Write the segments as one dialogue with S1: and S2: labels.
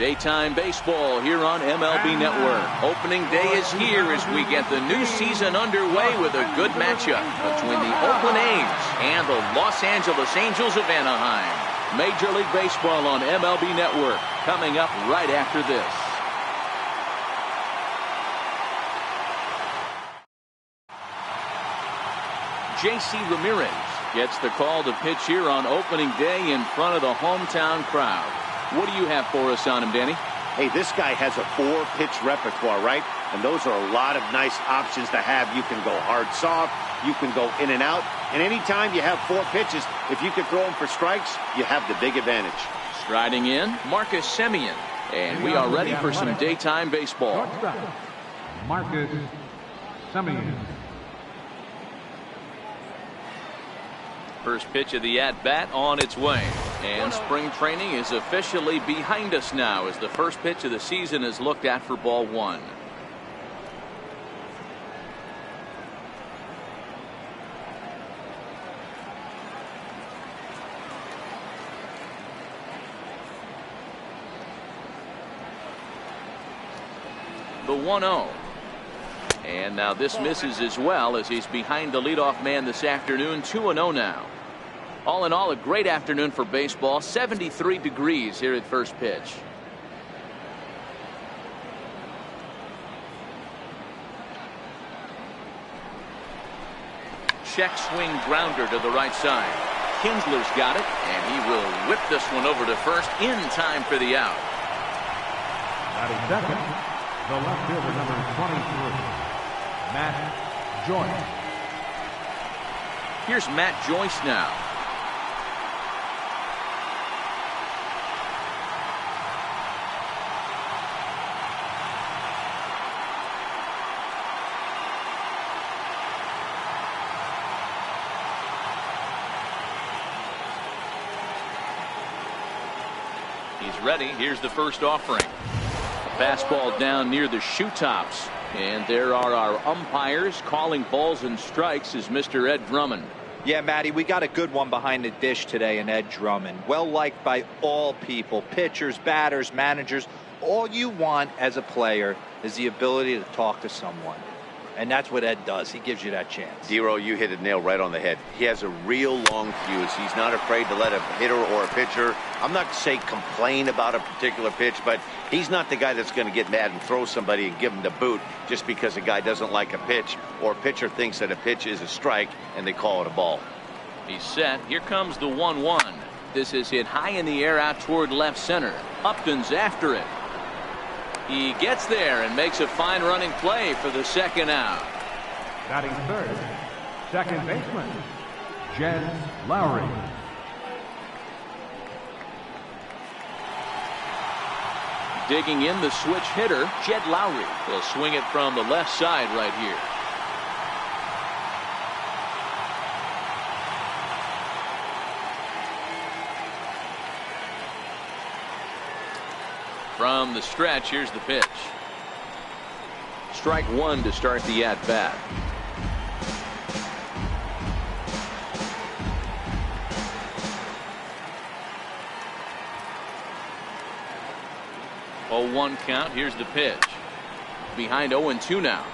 S1: Daytime baseball here on MLB Network. Opening day is here as we get the new season underway with a good matchup between the Oakland A's and the Los Angeles Angels of Anaheim. Major League Baseball on MLB Network coming up right after this. J.C. Ramirez gets the call to pitch here on opening day in front of the hometown crowd. What do you have for us on him, Danny?
S2: Hey, this guy has a 4-pitch repertoire, right? And those are a lot of nice options to have. You can go hard, soft. You can go in and out. And anytime you have 4 pitches, if you can throw them for strikes, you have the big advantage.
S1: Striding in, Marcus Semien. And we are ready for some daytime baseball.
S3: Marcus Semien.
S1: First pitch of the at-bat on its way. And spring training is officially behind us now as the first pitch of the season is looked at for ball 1. The 1-0. And now this misses as well as he's behind the leadoff man this afternoon. 2-0 now. All in all, a great afternoon for baseball. 73 degrees here at first pitch. Check swing grounder to the right side. Kinsler's got it, and he will whip this one over to first in time for the out.
S3: Batting second, the left fielder, number 23, Matt Joyce.
S1: Here's Matt Joyce now. He's ready. Here's the first offering. Fastball down near the shoe tops. And there are our umpires calling balls and strikes is Mr. Ed Drummond.
S4: Yeah, Matty, we got a good one behind the dish today in Ed Drummond. Well liked by all people, pitchers, batters, managers. All you want as a player is the ability to talk to someone. And that's what Ed does. He gives you that chance.
S2: Dero, you hit it nail right on the head. He has a real long fuse. He's not afraid to let a hitter or a pitcher, I'm not to say complain about a particular pitch, but he's not the guy that's going to get mad and throw somebody and give him the boot just because a guy doesn't like a pitch or a pitcher thinks that a pitch is a strike and they call it a ball.
S1: He's set. Here comes the 1-1. This is hit high in the air out toward left center. Upton's after it. He gets there and makes a fine running play for the second out.
S3: Batting third, second baseman, Jed Lowry.
S1: Digging in the switch hitter, Jed Lowry. Will swing it from the left side right here. From the stretch, here's the pitch. Strike 1 to start the at-bat. Oh, 1 count. Here's the pitch. Behind 0-2 now.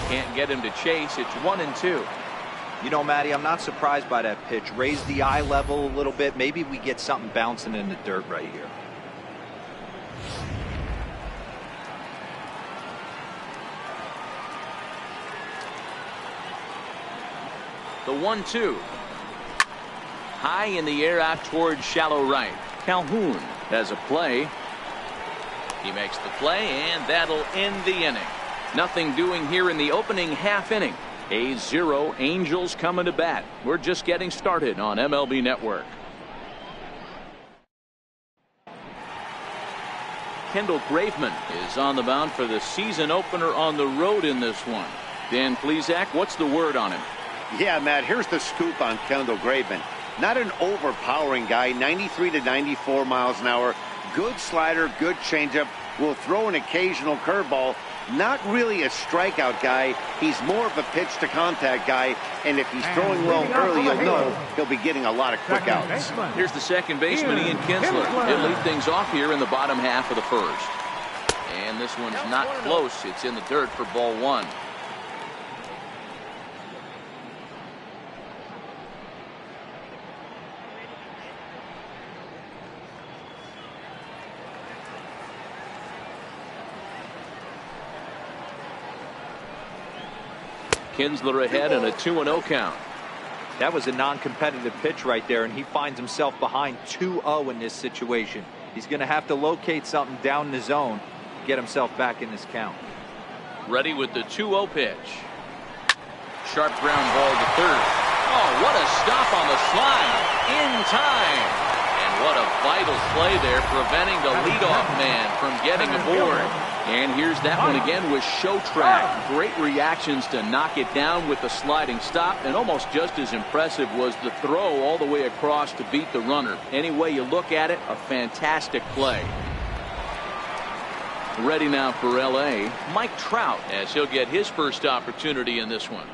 S1: Can't get him to chase. It's 1-2.
S4: You know, Matty, I'm not surprised by that pitch. Raise the eye level a little bit. Maybe we get something bouncing in the dirt right here.
S1: The 1-2. High in the air out towards shallow right. Calhoun has a play. He makes the play, and that'll end the inning. Nothing doing here in the opening half inning. A's 0, Angels coming to bat. We're just getting started on MLB Network. Kendall Graveman is on the mound for the season opener on the road in this one. Dan Plesac, what's the word on him?
S2: Yeah, Matt, here's the scoop on Kendall Graveman. Not an overpowering guy, 93 to 94 miles an hour. Good slider, good changeup, will throw an occasional curveball. Not really a strikeout guy. He's more of a pitch to contact guy, and if he's throwing well early, you'll know he'll be getting a lot of quick outs.
S1: Here's the second baseman, Ian Kinsler. He'll lead things off here in the bottom half of the first. And this one's not close. It's in the dirt for ball one. Kinsler ahead and a 2-0 count.
S4: That was a non-competitive pitch right there, and he finds himself behind 2-0 in this situation. He's going to have to locate something down the zone to get himself back in this count.
S1: Ready with the 2-0 pitch. Sharp ground ball to third. Oh, what a stop on the slide. In time. And what a vital play there, preventing the leadoff man from getting aboard. And here's that one again with Showtrack. Great reactions to knock it down with the sliding stop, and almost just as impressive was the throw all the way across to beat the runner. Any way you look at it, a fantastic play. Ready now for L.A., Mike Trout, as he'll get his first opportunity in this one.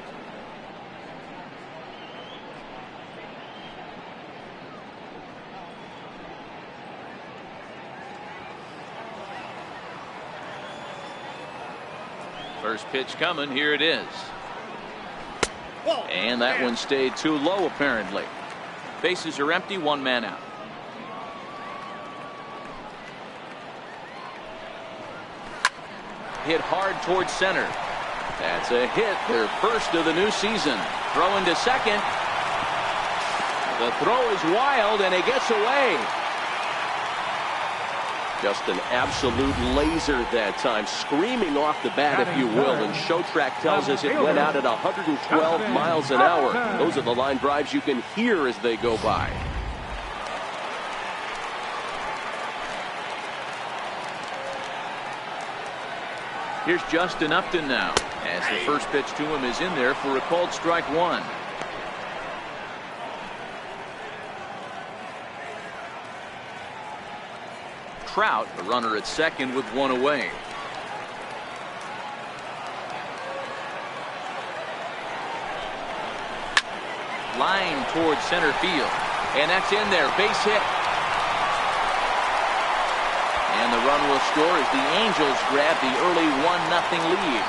S1: First pitch coming. Here it is. And that one stayed too low, apparently. Bases are empty, one man out. Hit hard towards center. That's a hit, their first of the new season. Throw into second. The throw is wild, and it gets away.
S5: Just an absolute laser that time, screaming off the bat, if you will. And Showtrack tells us it went out at 112 miles an hour. Those are the line drives you can hear as they go by.
S1: Here's Justin Upton now, as the first pitch to him is in there for a called strike one. Trout, the runner at second with one away. Line towards center field, and that's in there, base hit. And the run will score as the Angels grab the early 1-0 lead.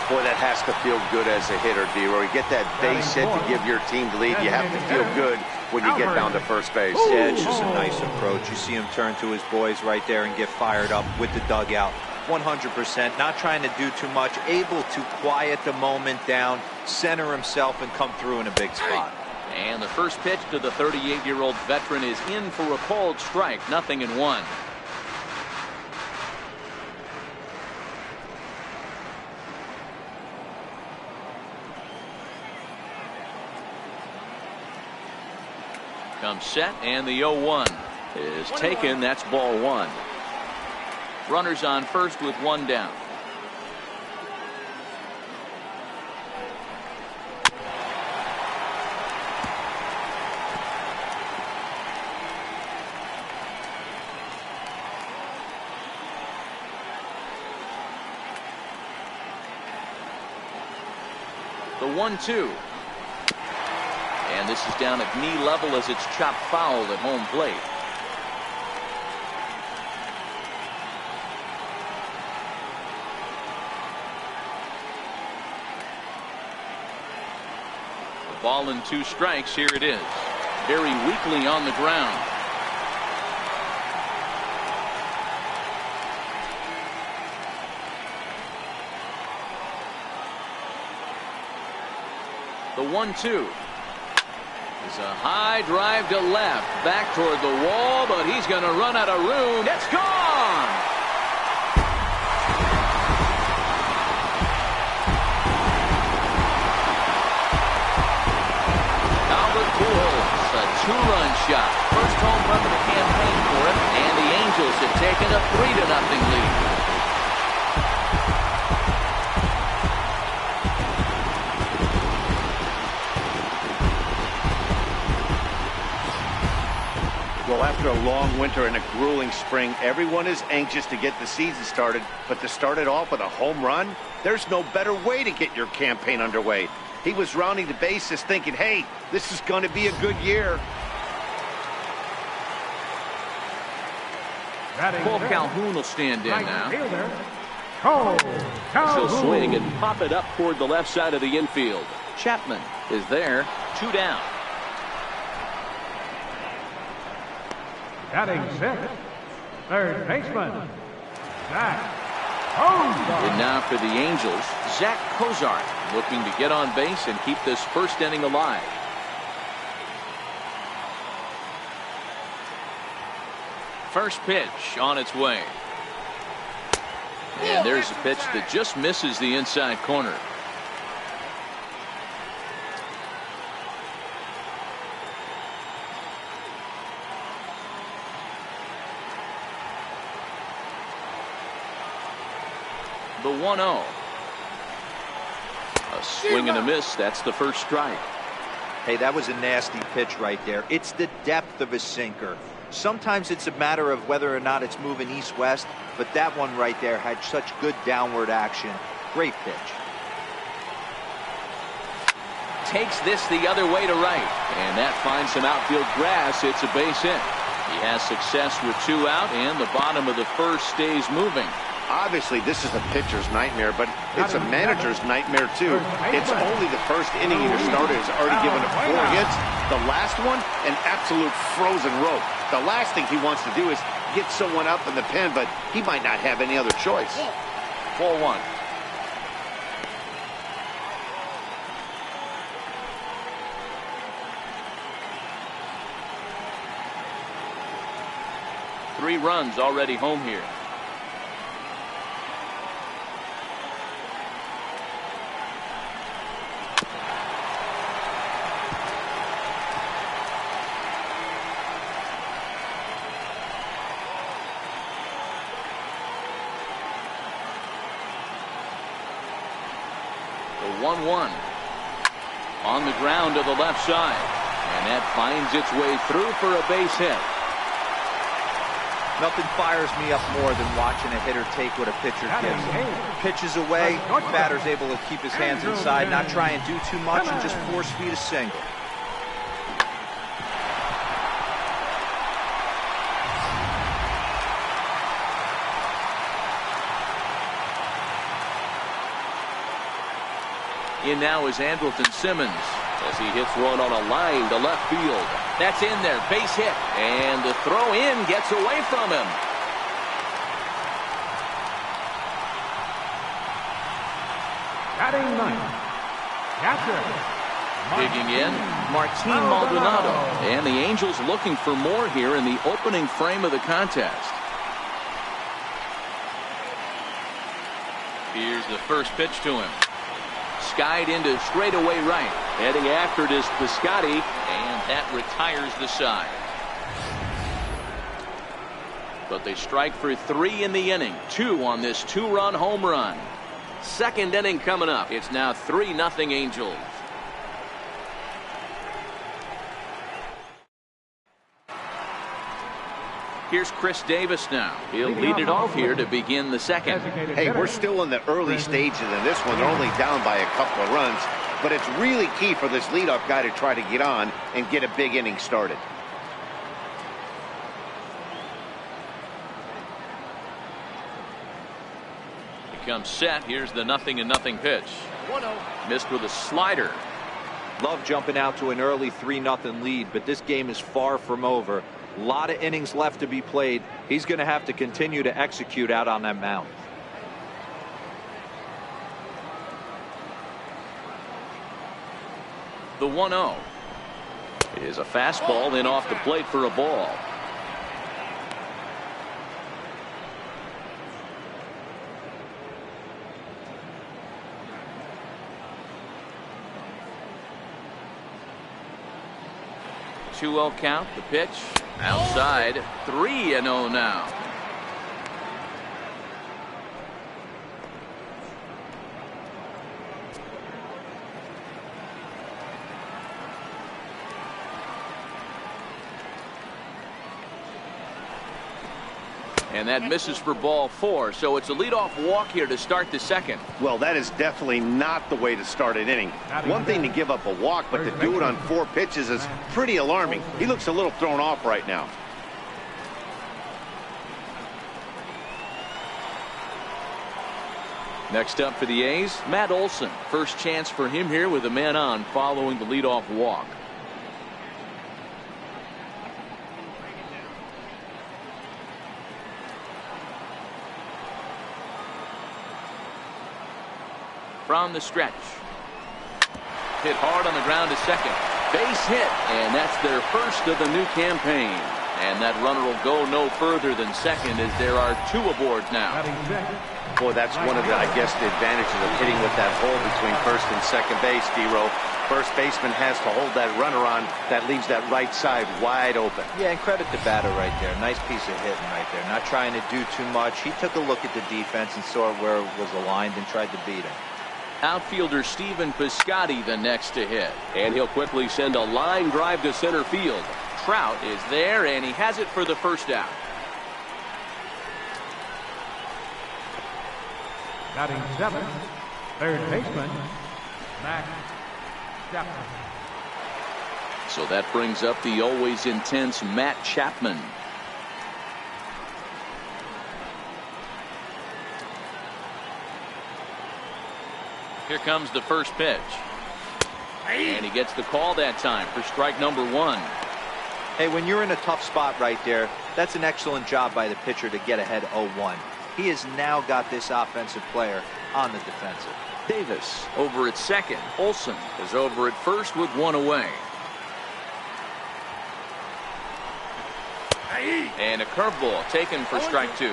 S2: Boy, that has to feel good as a hitter, D-Roy. You get that base hit to give your team the lead. You have to feel good when you get down to first base.
S4: Yeah, it's just a nice approach. You see him turn to his boys right there and get fired up with the dugout. 100%, not trying to do too much, able to quiet the moment down, center himself, and come through in a big spot.
S1: And the first pitch to the 38-year-old veteran is in for a called strike, 0-1. Comes set, and the 0-1 is taken. That's ball one. Runners on first with one down. The 1-2. And this is down at knee level as it's chopped foul at home plate. The ball and 2 strikes. Here it is. Very weakly on the ground. The 1-2. It's a high drive to left, back toward the wall, but he's going to run out of room. It's gone! Albert Pujols, a 2-run shot. First home run of the campaign for him, and the Angels have taken a 3-0 lead.
S2: Well, after a long winter and a grueling spring, everyone is anxious to get the season started, but to start it off with a home run, there's no better way to get your campaign underway. He was rounding the bases thinking, hey, this is going to be a good year.
S1: Cole Calhoun will stand in now.
S5: He'll swing and pop it up toward the left side of the infield.
S1: Chapman is there. 2 down.
S3: Batting 6th, third baseman, Zach
S1: And now for the Angels, Zach Cozart looking to get on base and keep this first inning alive. First pitch on its way. And there's a pitch that just misses the inside corner. The 1-0. A swing and a miss. That's the first strike.
S4: Hey, that was a nasty pitch right there. It's the depth of his sinker. Sometimes it's a matter of whether or not it's moving east-west, but that one right there had such good downward action. Great pitch.
S1: Takes this the other way to right. And that finds some outfield grass. It's a base hit. He has success with 2 out, and the bottom of the first stays moving.
S2: Obviously, this is a pitcher's nightmare, but it's a manager's nightmare, too. It's only the first inning your starter has already given up 4 hits. The last one, an absolute frozen rope. The last thing he wants to do is get someone up in the pen, but he might not have any other choice.
S1: 4-1. Three runs already home here. The 1-1 on the ground to the left side, and that finds its way through for a base hit.
S4: Nothing fires me up more than watching a hitter take what a pitcher gives him. Pitches away, batter's able to keep his hands inside, not try and do too much, and just force feed a single.
S1: In now is Andrelton Simmons as he hits one on a line to left field. That's in there, base hit, and the throw in gets away from him.
S3: batting 9th, catcher.
S1: Digging in, Martin Maldonado, and the Angels looking for more here in the opening frame of the contest. Here's the first pitch to him. Skied into straightaway right. Heading after it is Piscotty, and that retires the side. But they strike for 3 in the inning. 2 on this 2-run home run. Second inning coming up. It's now 3-0 Angels. Here's Chris Davis now. He'll lead it off here to begin the second.
S2: Hey, we're still in the early stages in this one. They're only down by a couple of runs, but it's really key for this leadoff guy to try to get on and get a big inning started.
S1: He comes set. Here's the 0-0 pitch. 1-0. Missed with a slider.
S4: Love jumping out to an early 3-0 lead, but this game is far from over. A lot of innings left to be played. He's going to have to continue to execute out on that mound.
S1: The 1-0 is a fastball in off the plate for a ball. Two-0 count. The pitch outside. 3-0 now. And that misses for ball 4. So it's a leadoff walk here to start the second.
S2: Well, that is definitely not the way to start an inning. One thing to give up a walk, but to do it on 4 pitches is pretty alarming. He looks a little thrown off right now.
S1: Next up for the A's, Matt Olson. First chance for him here with a man on following the leadoff walk. From the stretch. Hit hard on the ground to second. Base hit, and that's their first of the new campaign. And that runner will go no further than second as there are 2 aboard now.
S2: Boy, that's one of the, I guess, the advantages of hitting with that hole between first and second base, D-Row. First baseman has to hold that runner on. That leaves that right side wide open.
S4: Yeah, and credit the batter right there. Nice piece of hitting right there. Not trying to do too much. He took a look at the defense and saw where it was aligned and tried to beat him.
S1: Outfielder Stephen Piscotty the next to hit.
S5: And he'll quickly send a line drive to center field.
S1: Trout is there, and he has it for the first out.
S3: Batting 7th, third baseman, Max Chapman.
S1: So that brings up the always intense Matt Chapman. Here comes the first pitch. And he gets the call that time for strike number 1.
S4: Hey, when you're in a tough spot right there, that's an excellent job by the pitcher to get ahead 0-1. He has now got this offensive player on the defensive.
S1: Davis over at second. Olson is over at first with 1 away. And a curveball taken for strike 2.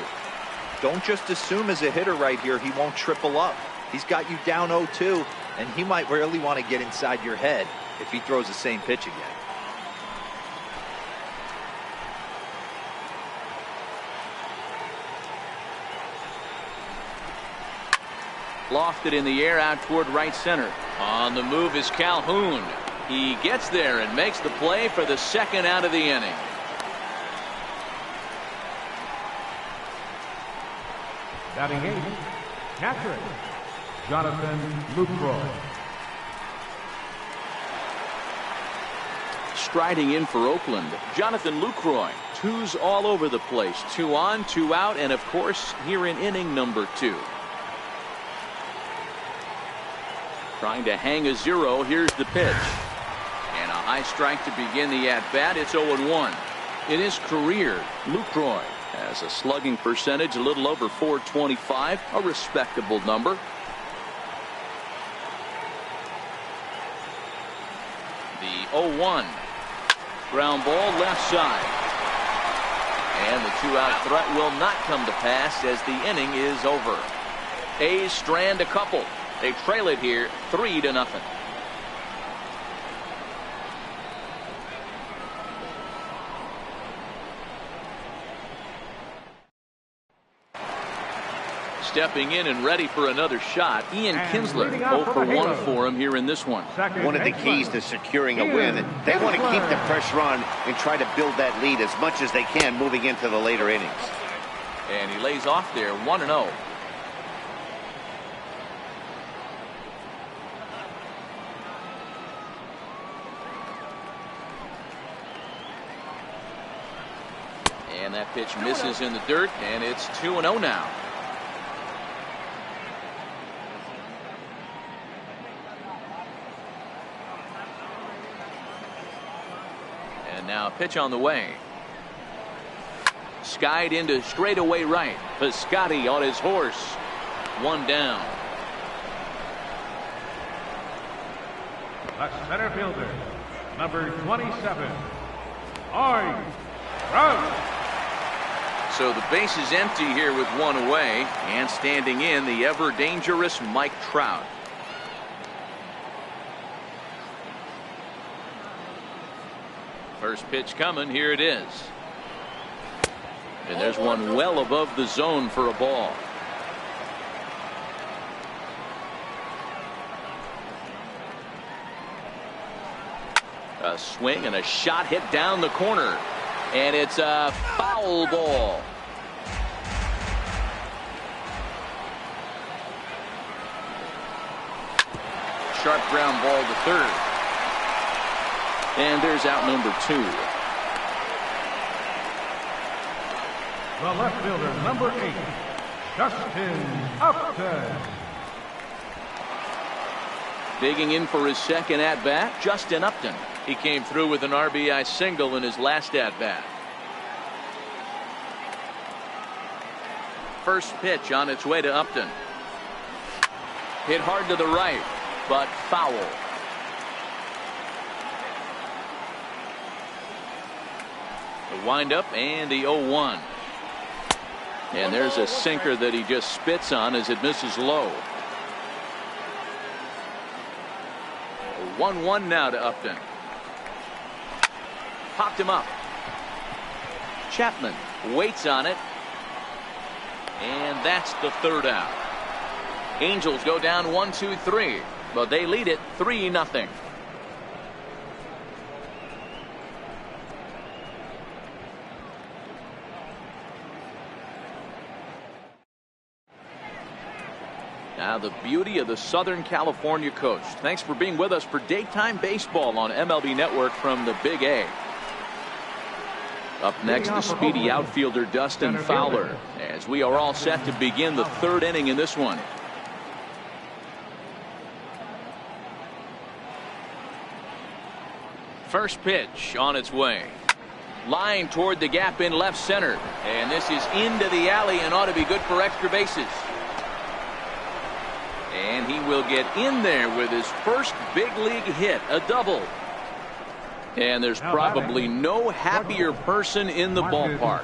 S4: Don't just assume as a hitter right here he won't triple up. He's got you down 0-2, and he might really want to get inside your head if he throws the same pitch again.
S1: Lofted in the air out toward right center. On the move is Calhoun. He gets there and makes the play for the second out of the inning.
S3: Batting 8th, catcher, Jonathan Lucroy.
S1: Striding in for Oakland, Jonathan Lucroy. 2s all over the place. 2 on, 2 out, and of course here in inning number 2. Trying to hang a 0. Here's the pitch. And a high strike to begin the at-bat. It's 0-1. In his career, Lucroy has a slugging percentage a little over .425, a respectable number. The 0-1. Ground ball left side. And the 2-out threat will not come to pass as the inning is over. A's strand a couple. They trail it here 3-0. Stepping in and ready for another shot, Ian Kinsler. 0 for 1 for him here in this one.
S2: One of the keys to securing a win. They want to keep the pressure on and try to build that lead as much as they can moving into the later innings.
S1: And he lays off there 1-0. And that pitch misses in the dirt, and it's 2-0 now. And now a pitch on the way. Skied into straightaway right. Piscotty on his horse. 1 down.
S3: The center fielder, number 27, Trout.
S1: So the base is empty here with 1 away, and standing in the ever dangerous Mike Trout. First pitch coming. Here it is. And there's one well above the zone for a ball. A swing and a shot hit down the corner. And it's a foul ball. sharp ground ball to third. And there's out number 2.
S3: The left fielder, number 8, Justin Upton.
S1: Digging in for his second at-bat, Justin Upton. He came through with an RBI single in his last at-bat. First pitch on its way to Upton. Hit hard to the right, but foul. The windup and the 0-1. And there's a sinker that he just spits on as it misses low. 1-1 now to Upton. Popped him up. Chapman waits on it. And that's the third out. Angels go down 1-2-3, but they lead it 3-0. Now the beauty of the Southern California coast. Thanks for being with us for daytime baseball on MLB Network from the Big A. Up next, the speedy outfielder Dustin Fowler, as we are all set to begin the third inning in this one. First pitch on its way. Line toward the gap in left center. And this is into the alley and ought to be good for extra bases. And he will get in there with his first big league hit, a double. And there's probably no happier person in the ballpark.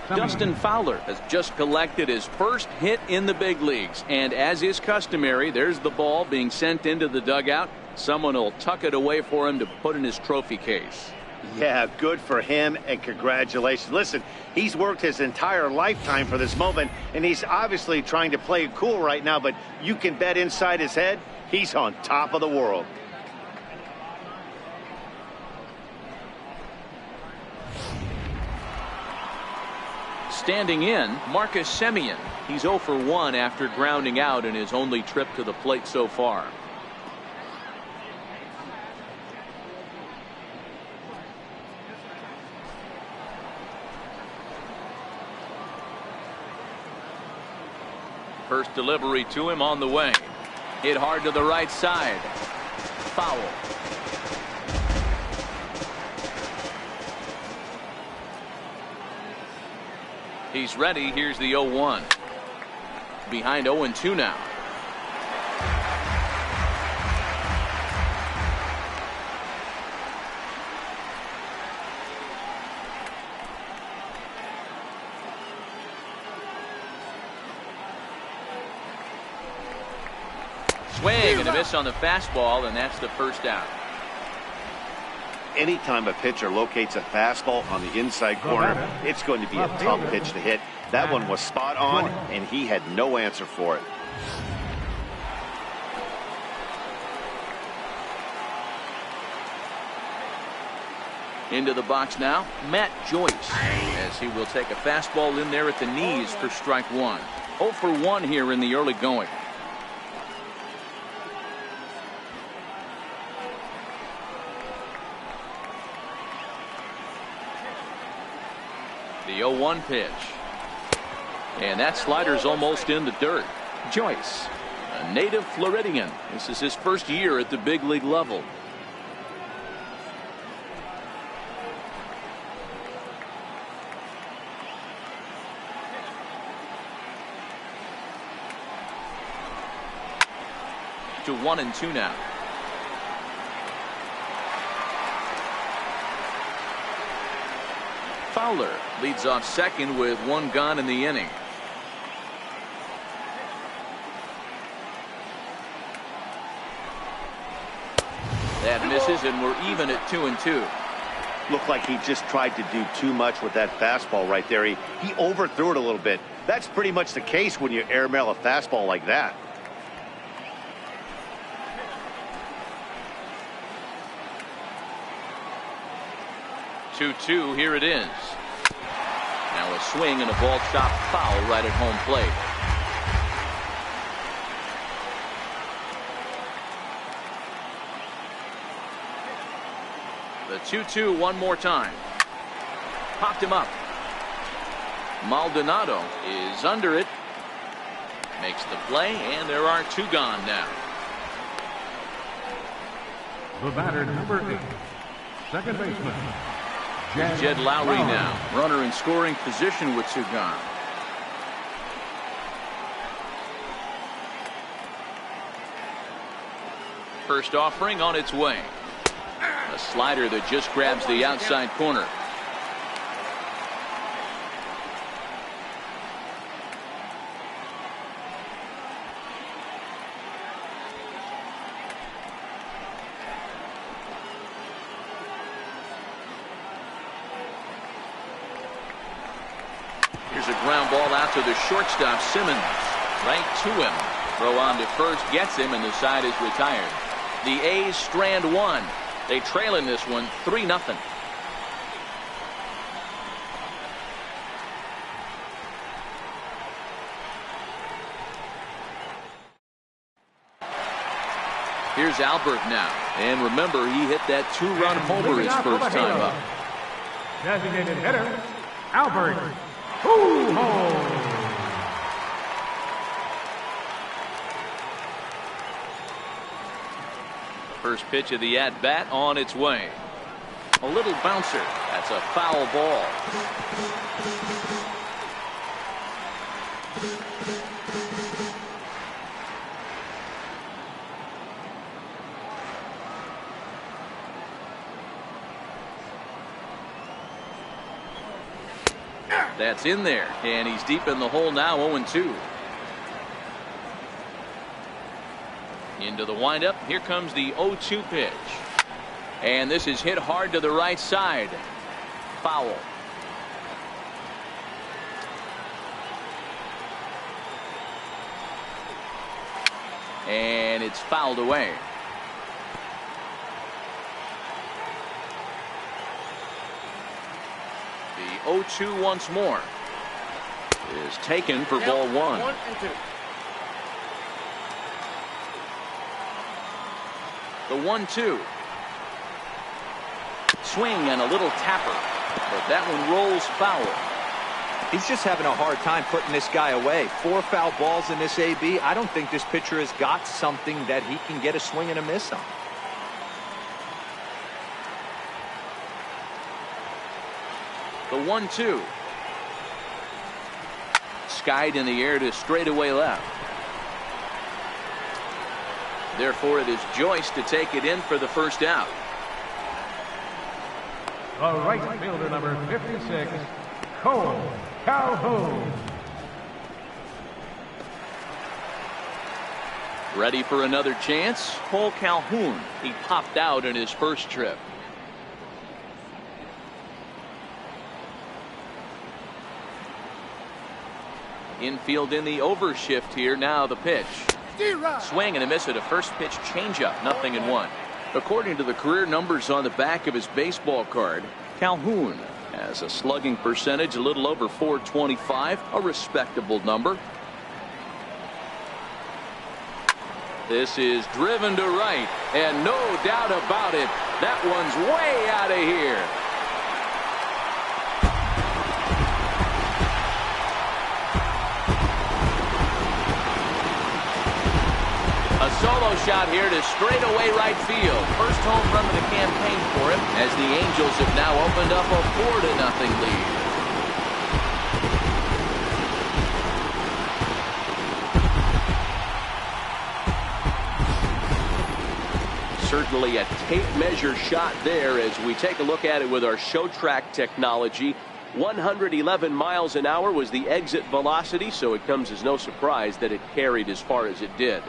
S1: Dustin Fowler has just collected his first hit in the big leagues. And as is customary, there's the ball being sent into the dugout. Someone will tuck it away for him to put in his trophy case.
S2: Yeah, good for him, and congratulations. Listen, he's worked his entire lifetime for this moment, and he's obviously trying to play it cool right now, but you can bet inside his head, he's on top of the world.
S1: Standing in, Marcus Semien. He's 0 for 1 after grounding out in his only trip to the plate so far. First delivery to him on the way. Hit hard to the right side. Foul. He's ready. Here's the 0-1. Behind 0-2 now. Swing and a miss on the fastball, and that's the first out.
S2: Anytime a pitcher locates a fastball on the inside corner, it's going to be a tough pitch to hit. That one was spot on, and he had no answer for it.
S1: Into the box now, Matt Joyce, as he will take a fastball in there at the knees for strike 1. 0 for 1 here in the early going. The 0-1 pitch. And that slider's almost in the dirt. Joyce, a native Floridian. This is his first year at the big league level. To 1-2 now. Fowler leads off second with 1 gone in the inning. That misses, and we're even at 2-2.
S2: Looked like he just tried to do too much with that fastball right there. He overthrew it a little bit. That's pretty much the case when you airmail a fastball like that.
S1: Two, here it is. Now a swing and a ball chopped foul right at home plate. The 2-2 one more time. Popped him up. Maldonado is under it. Makes the play, and there are 2 gone now.
S3: The batter, number 8, second baseman,
S1: Jed Lowry now. Runner in scoring position with 2 gone. First offering on its way. A slider that just grabs the outside corner. Here's a ground ball out to the shortstop, Simmons. Right to him. Throw on to first gets him, and the side is retired. The A's strand 1. They trail in this one 3-0. Here's Albert now. And remember, he hit that 2-run homer his first time up.
S3: Designated hitter, Albert Pujols.
S1: First pitch of the at-bat on its way. A little bouncer. That's a foul ball. That's in there, and he's deep in the hole now, 0-2. Into the windup. Here comes the 0-2 pitch. And this is hit hard to the right side. Foul. And it's fouled away. The 0-2 once more is taken for ball 1.
S6: 1-2.
S1: The 1-2. Swing and a little tapper, but that one rolls foul.
S4: He's just having a hard time putting this guy away. 4 foul balls in this AB. I don't think this pitcher has got something that he can get a swing and a miss on.
S1: The 1-2. Skied in the air to straightaway left. Therefore, it is Joyce to take it in for the first out.
S3: The right fielder, number 56, Cole Calhoun.
S1: Ready for another chance? Cole Calhoun. He popped out in his first trip. Infield in the overshift here. Now the pitch. Swing and a miss at a first pitch changeup. 0-1. According to the career numbers on the back of his baseball card, Calhoun has a slugging percentage a little over .425, a respectable number. This is driven to right, and no doubt about it, that one's way out of here. A solo shot here to straightaway right field. First home run of the campaign for him, as the Angels have now opened up a 4-0 lead. Certainly a tape measure shot there as we take a look at it with our show track technology. 111 miles an hour was the exit velocity, so it comes as no surprise that it carried as far as it did.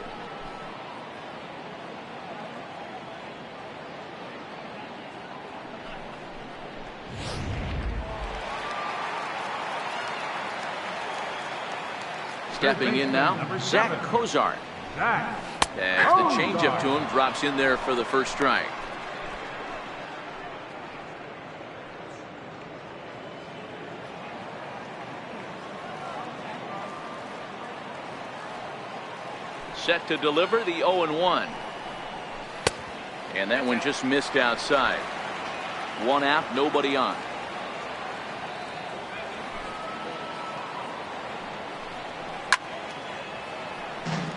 S1: Stepping in now, Zach Cozart. As the changeup to him drops in there for the first strike. Set to deliver the 0-1. And that one just missed outside. One out, nobody on.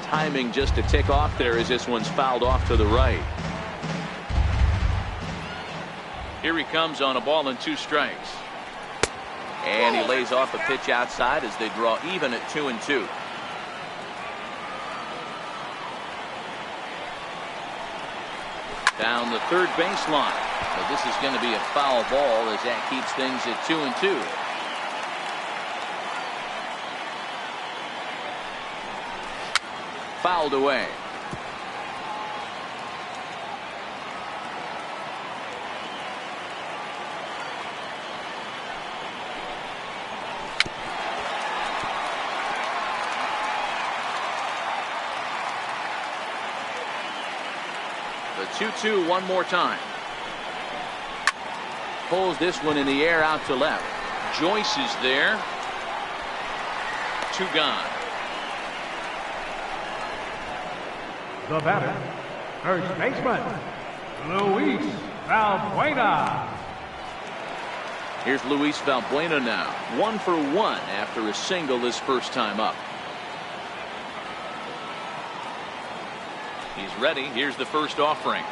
S1: Timing just to tick off there as this one's fouled off to the right. Here he comes on a ball and 2 strikes. And he lays off a pitch outside as they draw even at 2-2. Down the third baseline. But this is going to be a foul ball as that keeps things at 2-2. Fouled away. The 2-2 one more time. Pulls this one in the air out to left. Joyce is there. 2 gone.
S3: The batter, first baseman, Luis Valbuena.
S1: Here's Luis Valbuena now. 1 for 1 after a single his first time up. He's ready. Here's the first offering.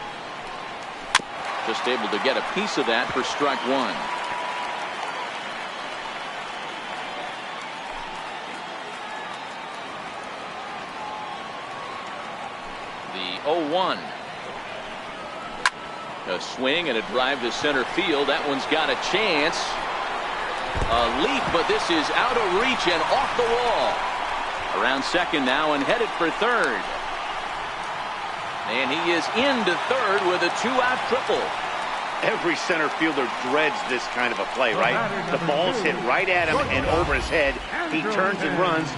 S1: Just able to get a piece of that for strike 1. The 0-1. A swing and a drive to center field. That one's got a chance. A leap, but this is out of reach and off the wall. Around second now and headed for third. And he is into third with a 2-out triple.
S2: Every center fielder dreads this kind of a play, right? The ball's hit right at him and over his head. He turns and runs,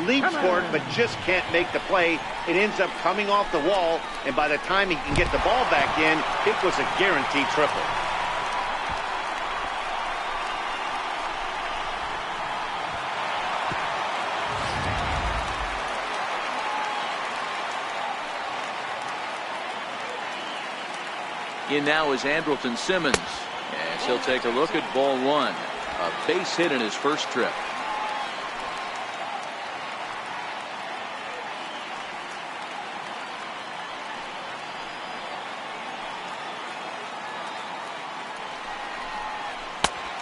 S2: leaps for it, but just can't make the play. It ends up coming off the wall, and by the time he can get the ball back in, it was a guaranteed triple.
S1: In now is Andrelton Simmons, and he'll take a look at ball 1. A base hit in his first trip.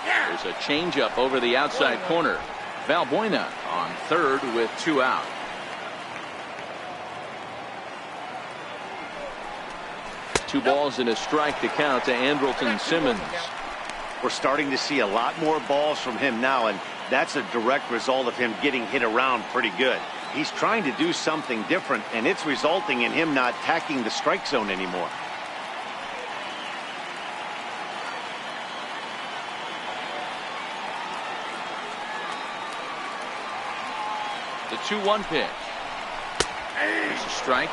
S1: There's a changeup over the outside corner. Valbuena on third with 2 out. Two balls and a strike to count to Andrelton Simmons.
S2: We're starting to see a lot more balls from him now, and that's a direct result of him getting hit around pretty good. He's trying to do something different, and it's resulting in him not attacking the strike zone anymore.
S1: The 2-1 pitch. There's a strike.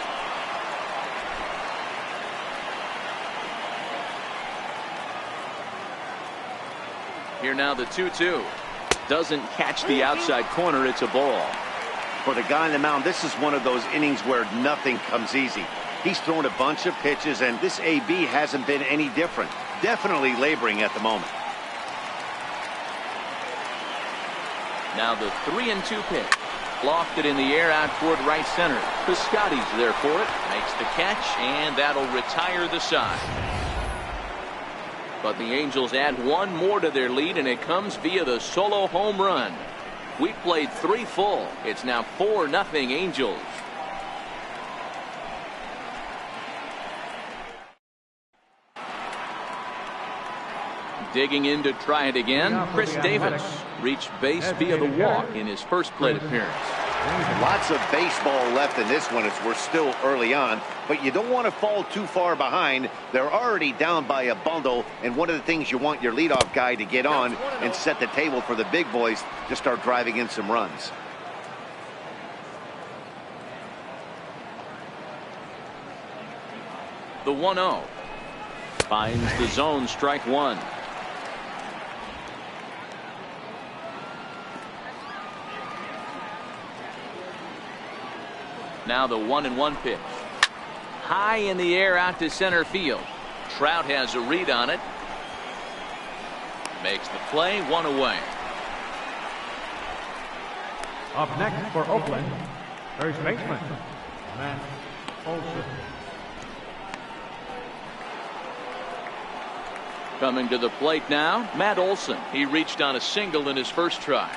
S1: Here now the 2-2. Doesn't catch the outside corner. It's a ball.
S2: For the guy on the mound, this is one of those innings where nothing comes easy. He's thrown a bunch of pitches, and this AB hasn't been any different. Definitely laboring at the moment.
S1: Now the 3-2 pitch. Lofted in the air out toward right center. Piscotty's there for it. Makes the catch, and that'll retire the side. But the Angels add 1 more to their lead, and it comes via the solo home run. We played 3 full. It's now 4-0 Angels. Digging in to try it again, Chris Davis reached base via the walk in his first plate appearance.
S2: Lots of baseball left in this one as we're still early on, but you don't want to fall too far behind. They're already down by a bundle, and one of the things you want your leadoff guy to get on and set the table for the big boys to start driving in some runs.
S1: The 1-0 finds the zone, strike 1. Now the 1-1 pitch. High in the air out to center field. Trout has a read on it. Makes the play, 1 away.
S3: Up next for Oakland, first baseman, Matt Olson.
S1: Coming to the plate now, Matt Olson. He reached on a single in his first try.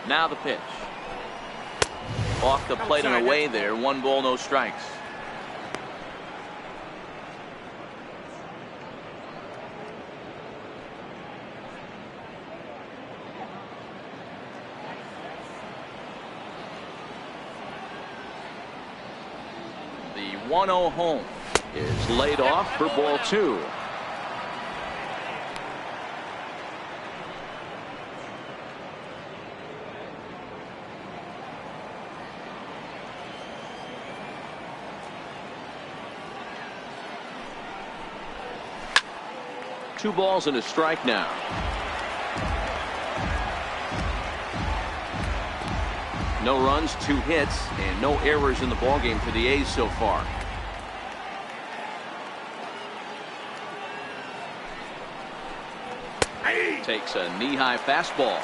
S1: Now the pitch. Off the plate and away there. 1 ball, no strikes. The 1-0 home is laid off for ball 2. Two balls and a strike now. No runs, 2 hits, and no errors in the ballgame for the A's so far. Takes a knee-high fastball.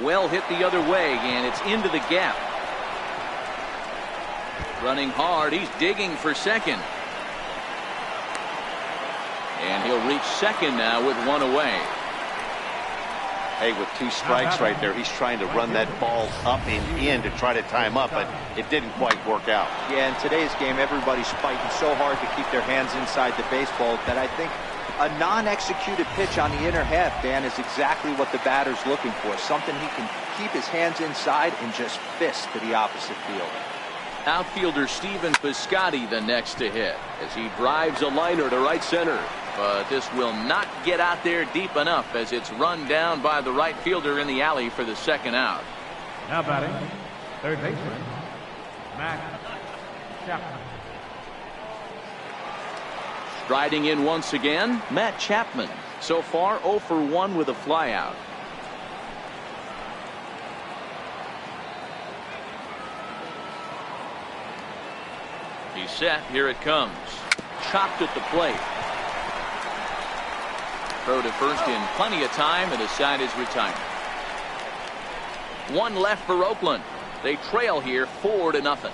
S1: Well hit the other way, and it's into the gap. Running hard, he's digging for second. And he'll reach second now with 1 away.
S2: Hey, with 2 strikes right there, he's trying to run that ball up and in to try to tie him up, but it didn't quite work out.
S4: Yeah, in today's game, everybody's fighting so hard to keep their hands inside the baseball that I think a non-executed pitch on the inner half, Dan, is exactly what the batter's looking for. Something he can keep his hands inside and just fist to the opposite field.
S1: Outfielder Stephen Piscotty the next to hit as he drives a liner to right center. But this will not get out there deep enough as it's run down by the right fielder in the alley for the second out.
S3: Now batting, third baseman, Matt Chapman.
S1: Striding in once again, Matt Chapman. So far 0 for 1 with a flyout. He's set. Here it comes. Chopped at the plate. Throw to first in plenty of time, and his side is retired. 1 left for Oakland. They trail here 4-0.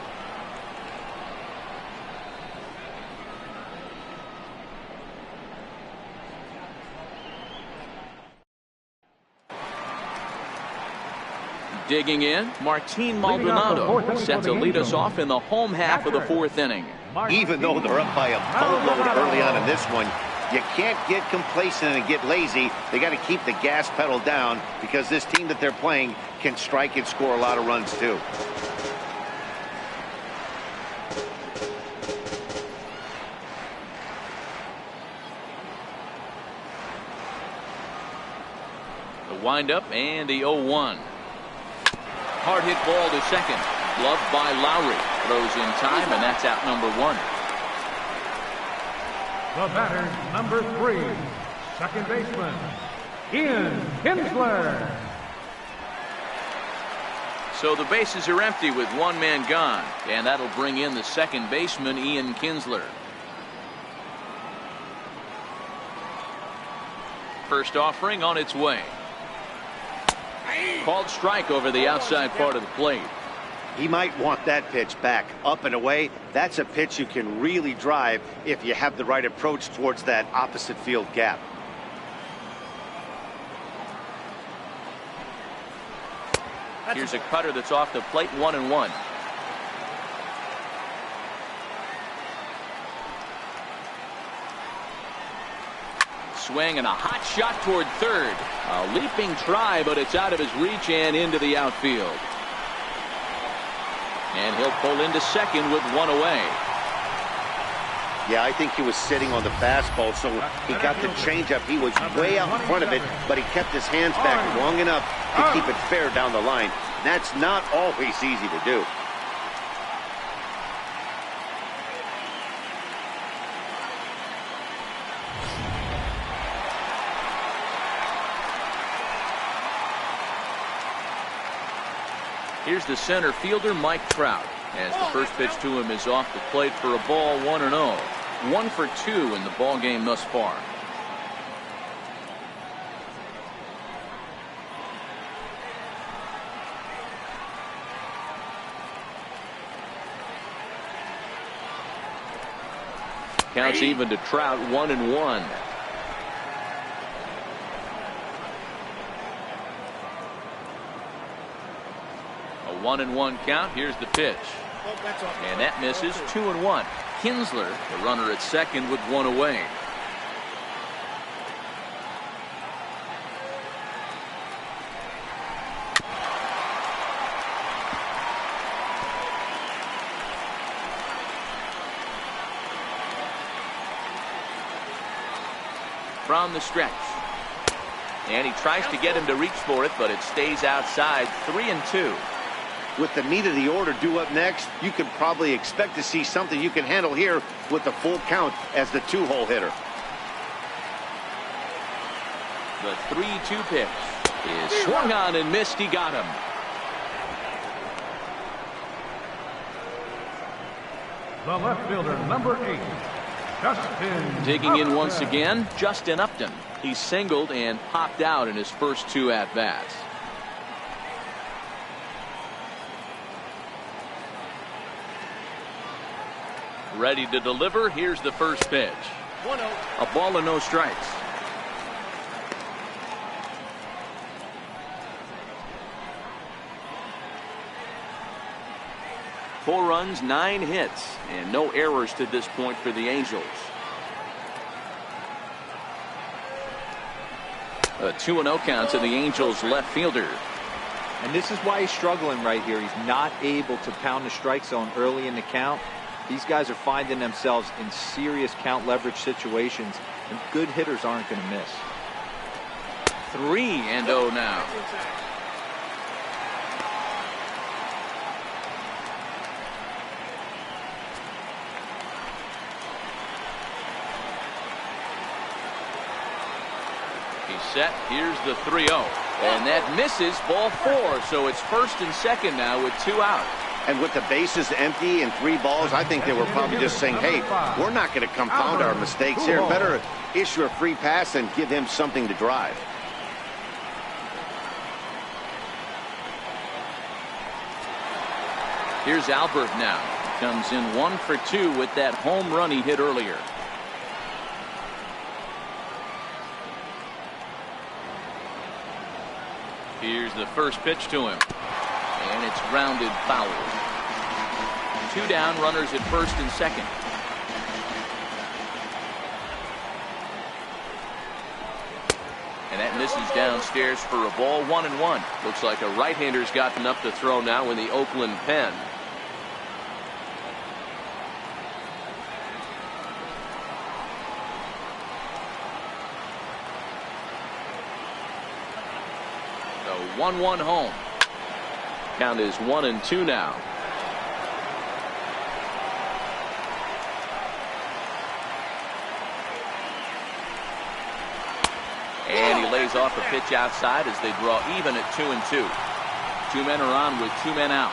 S1: Digging in, Martin Maldonado set to lead us off in the home half of the 4th inning.
S2: Even though they're up by a boatload early on in this one, you can't get complacent and get lazy. They got to keep the gas pedal down because this team that they're playing can strike and score a lot of runs too.
S1: The windup and the 0-1. Hard hit ball to second. Gloved by Lowry. Throws in time, and that's out number 1.
S3: The batter, number 3, second baseman, Ian Kinsler.
S1: So the bases are empty with 1 man gone, and that'll bring in the second baseman, Ian Kinsler. First offering on its way. Called strike over the outside part of the plate.
S2: He might want that pitch back up and away. That's a pitch you can really drive if you have the right approach towards that opposite field gap.
S1: Here's a cutter that's off the plate, 1-1. Swing and a hot shot toward third. A leaping try, but it's out of his reach and into the outfield. And he'll pull into second with 1 away.
S2: Yeah, I think he was sitting on the fastball, so he got the changeup. He was way out in front of it, but he kept his hands back long enough to keep it fair down the line. That's not always easy to do.
S1: Here's the center fielder, Mike Trout, as the first pitch to him is off the plate for a ball, 1-0. 1 for 2 in the ball game thus far. Counts even to Trout, 1-1. A 1-1 count. Here's the pitch. And that misses. 2-1. Kinsler, the runner at second with one away. From the stretch. And he tries to get him to reach for it, but it stays outside. 3-2.
S2: With the meat of the order due up next, you can probably expect to see something you can handle here with the full count as the 2-hole hitter.
S1: The 3-2 pitch is swung on and missed. He got him.
S3: The left fielder, number 8, Justin.
S1: Digging in
S3: Upton.
S1: once again, Justin Upton. He singled and popped out in his first 2 at-bats. Ready to deliver. Here's the first pitch. 1-0. A ball and no strikes. Four runs, 9 hits, and no errors to this point for the Angels. A 2-0 count to the Angels left fielder.
S4: And this is why he's struggling right here. He's not able to pound the strike zone early in the count. These guys are finding themselves in serious count leverage situations, and good hitters aren't going to miss.
S1: 3-0 now. He's set. Here's the 3-0. And that misses, ball 4. So it's first and second now with 2 out.
S2: And with the bases empty and 3 balls, I think they were probably just saying, hey, we're not going to compound our mistakes here. Better issue a free pass and give him something to drive.
S1: Here's Albert now. Comes in 1 for 2 with that home run he hit earlier. Here's the first pitch to him. And it's grounded foul. 2 down, runners at first and second. And that misses downstairs for a ball, 1-1. Looks like a right-hander's gotten up to throw now in the Oakland pen. The 1-1 home. Count is 1-2 now. And he lays off a pitch outside as they draw even at 2-2. 2 men are on with 2 men out.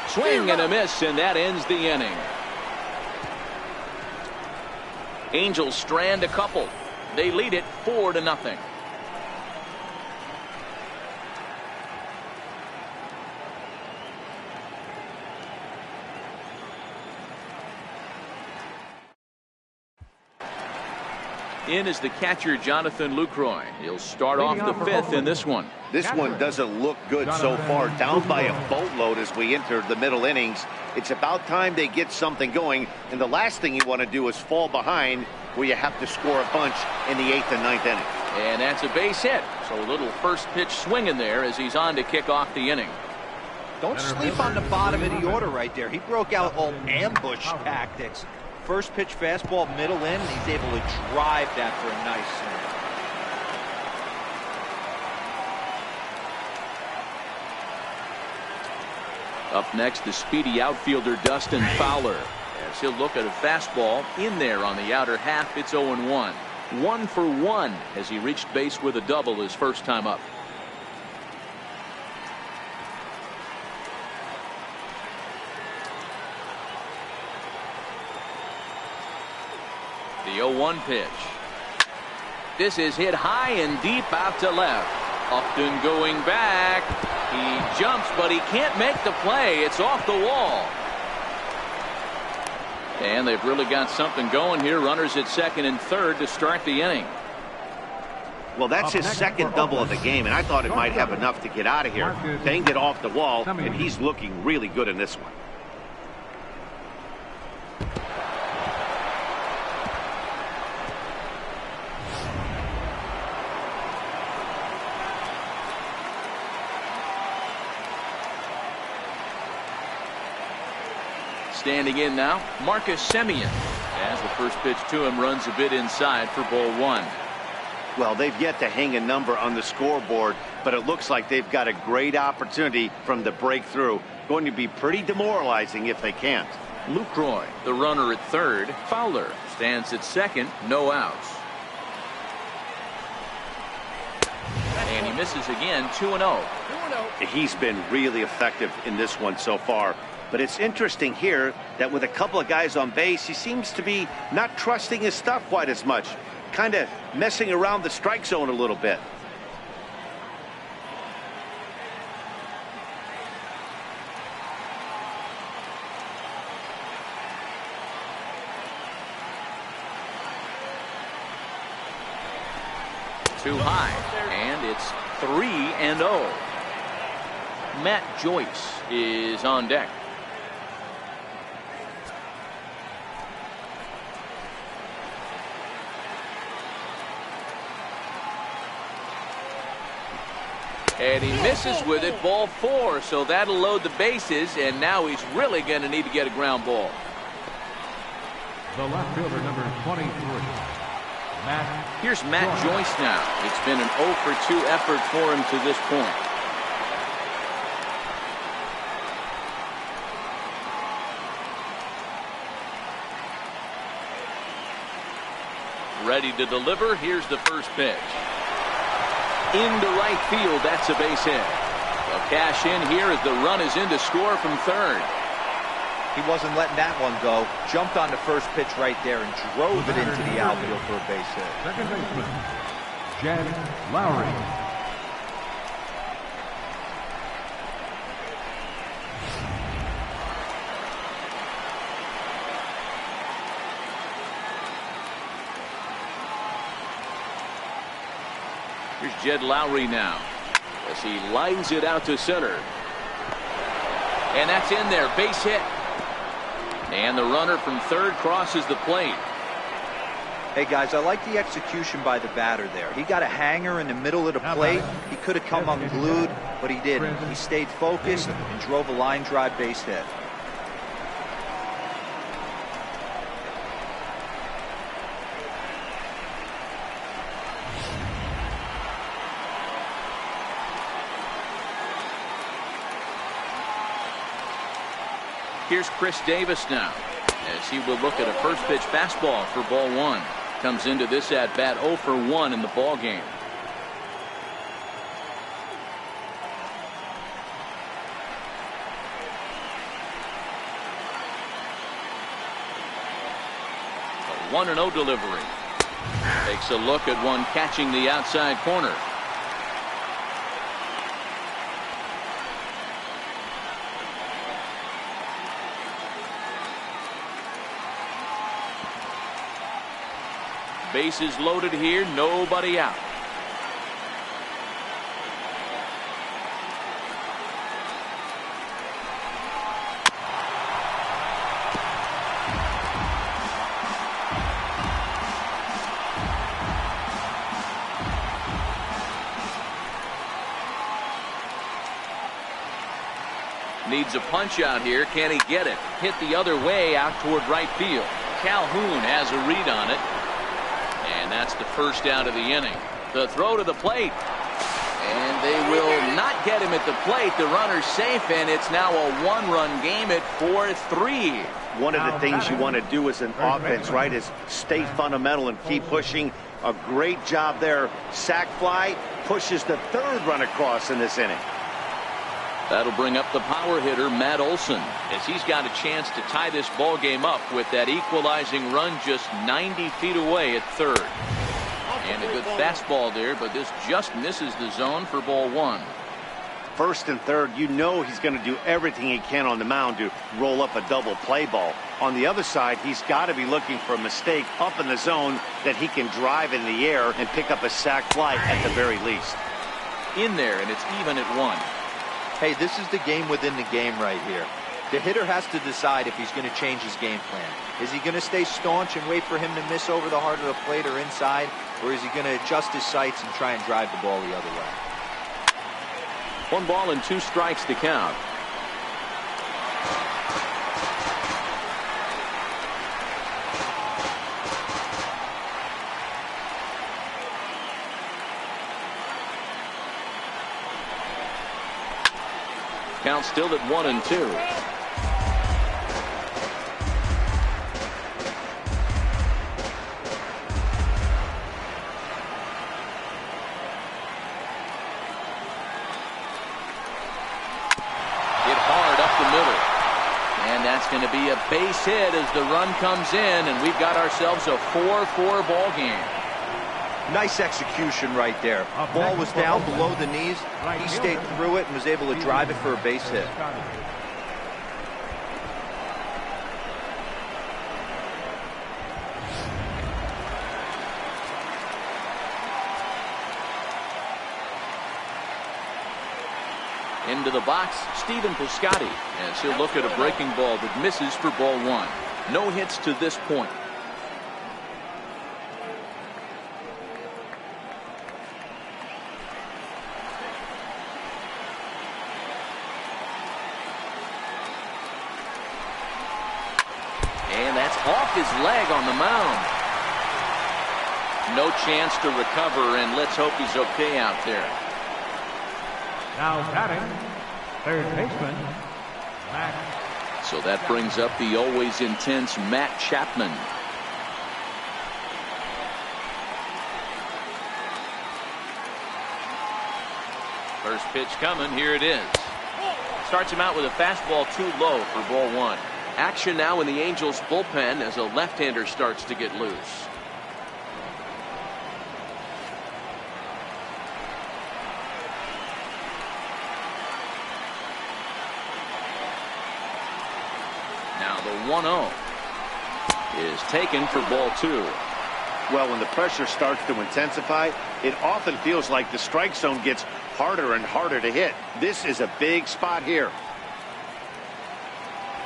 S1: Swing and a miss, and that ends the inning. Angels strand a couple. They lead it 4-0. In is the catcher, Jonathan Lucroy. He'll start off the 5th in this one.
S2: This one doesn't look good so far. Down by a boatload as we enter the middle innings. It's about time they get something going. And the last thing you want to do is fall behind where you have to score a bunch in the 8th and 9th inning.
S1: And that's a base hit. So a little first pitch swing in there as he's on to kick off the inning.
S4: Don't sleep on the bottom of the order right there. He broke out all ambush tactics. First pitch fastball, middle in, and he's able to drive that for a nice swing.
S1: Up next, the speedy outfielder Dustin Fowler, as he'll look at a fastball in there on the outer half. It's 0-1. 1 for 1 as he reached base with a double his first time up. The 0-1 pitch. This is hit high and deep out to left. Upton going back. He jumps, but he can't make the play. It's off the wall. And they've really got something going here. Runners at second and third to start the inning.
S2: Well, that's his second double of the game, and I thought it might have enough to get out of here. Banged it off the wall, and he's looking really good in this one.
S1: Standing in now, Marcus Semien, as the first pitch to him runs a bit inside for ball 1.
S2: Well, they've yet to hang a number on the scoreboard, but it looks like they've got a great opportunity from the breakthrough. Going to be pretty demoralizing if they can't.
S1: Lucroy, the runner at third. Fowler stands at second, no outs. And he misses again, 2-0.
S2: He's been really effective in this one so far. But it's interesting here that with a couple of guys on base, he seems to be not trusting his stuff quite as much. Kind of messing around the strike zone a little bit.
S1: Too high, and it's 3-0. Matt Joyce is on deck. And he misses with it, ball 4, so that'll load the bases, and now he's really going to need to get a ground ball.
S3: The left fielder, number 23.
S1: Here's Matt Joyce now. It's been an 0 for 2 effort for him to this point. Ready to deliver. Here's the first pitch. Into right field. That's a base hit. They'll cash in here as the run is in to score from third.
S4: He wasn't letting that one go. Jumped on the first pitch right there and drove it into the outfield for a base hit.
S3: Second baseman, Jed Lowry.
S1: Here's Jed Lowry now as he lines it out to center. And that's in there. Base hit. And the runner from third crosses the plate.
S4: Hey, guys, I like the execution by the batter there. He got a hanger in the middle of the plate. He could have come unglued, but he didn't. He stayed focused and drove a line drive base hit.
S1: Here's Chris Davis now as he will look at a first pitch fastball for ball 1. Comes into this at bat 0 for 1 in the ball game. A 1-0 delivery. Takes a look at one catching the outside corner. Bases loaded here, nobody out. Needs a punch out here. Can he get it? Hit the other way out toward right field. Calhoun has a read on it. And that's the first out of the inning. The throw to the plate. And they will not get him at the plate. The runner's safe, and it's now a one-run game at 4-3.
S2: One of the things you want to do as an offense, right, is stay fundamental and keep pushing. A great job there. Sac fly pushes the third run across in this inning.
S1: That'll bring up the power hitter, Matt Olson, as he's got a chance to tie this ball game up with that equalizing run just 90 feet away at third. And a good fastball there, but this just misses the zone for ball one.
S2: First and third, you know he's going to do everything he can on the mound to roll up a double play ball. On the other side, he's got to be looking for a mistake up in the zone that he can drive in the air and pick up a sac fly at the very least.
S1: In there, and it's even at one.
S4: Hey, this is the game within the game right here. The hitter has to decide if he's going to change his game plan. Is he going to stay staunch and wait for him to miss over the heart of the plate or inside? Or is he going to adjust his sights and try and drive the ball the other way?
S5: 1 ball and 2 strikes to count. Count still at 1-2.
S1: That's going to be a base hit as the run comes in, and we've got ourselves a 4-4 ball game.
S4: Nice execution right there. Ball was down below the knees. He stayed through it and was able to drive it for a base hit.
S1: Into the box, Stephen Piscotty, as he'll look at a breaking ball that misses for ball one. No hits to this point. And that's off his leg on the mound. No chance to recover, and let's hope he's okay out there.
S3: Now batting, third baseman, Matt.
S1: So that brings up the always intense Matt Chapman. First pitch coming. Here it is. Starts him out with a fastball too low for ball one. Action now in the Angels bullpen as a left-hander starts to get loose. The 1-0 is taken for ball two.
S2: Well, when the pressure starts to intensify, it often feels like the strike zone gets harder and harder to hit. This is a big spot here.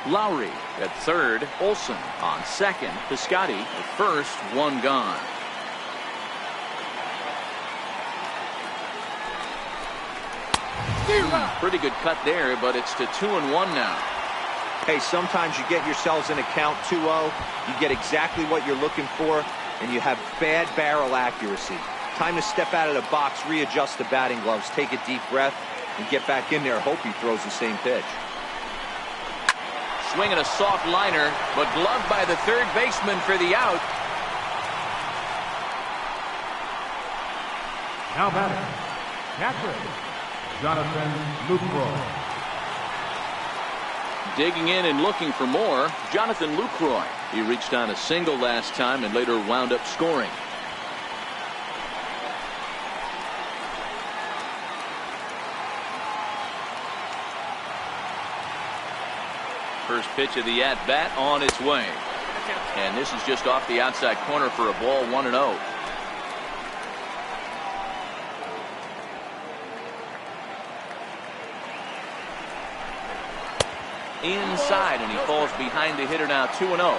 S1: Lowry at third, Olson on second, Piscotty at first, one gone. Pretty good cut there, but it's to 2-1 now.
S4: Hey, sometimes you get yourselves in a count 2-0, you get exactly what you're looking for, and you have bad barrel accuracy. Time to step out of the box, readjust the batting gloves, take a deep breath, and get back in there. Hope he throws the same pitch.
S1: Swinging a soft liner, but gloved by the third baseman for the out.
S3: Now batting, catcher, Jonathan Lucroy.
S1: Digging in and looking for more, Jonathan Lucroy. He reached on a single last time and later wound up scoring. First pitch of the at-bat on its way. And this is just off the outside corner for a ball, 1-0. Inside, and he falls behind the hitter now, 2-0.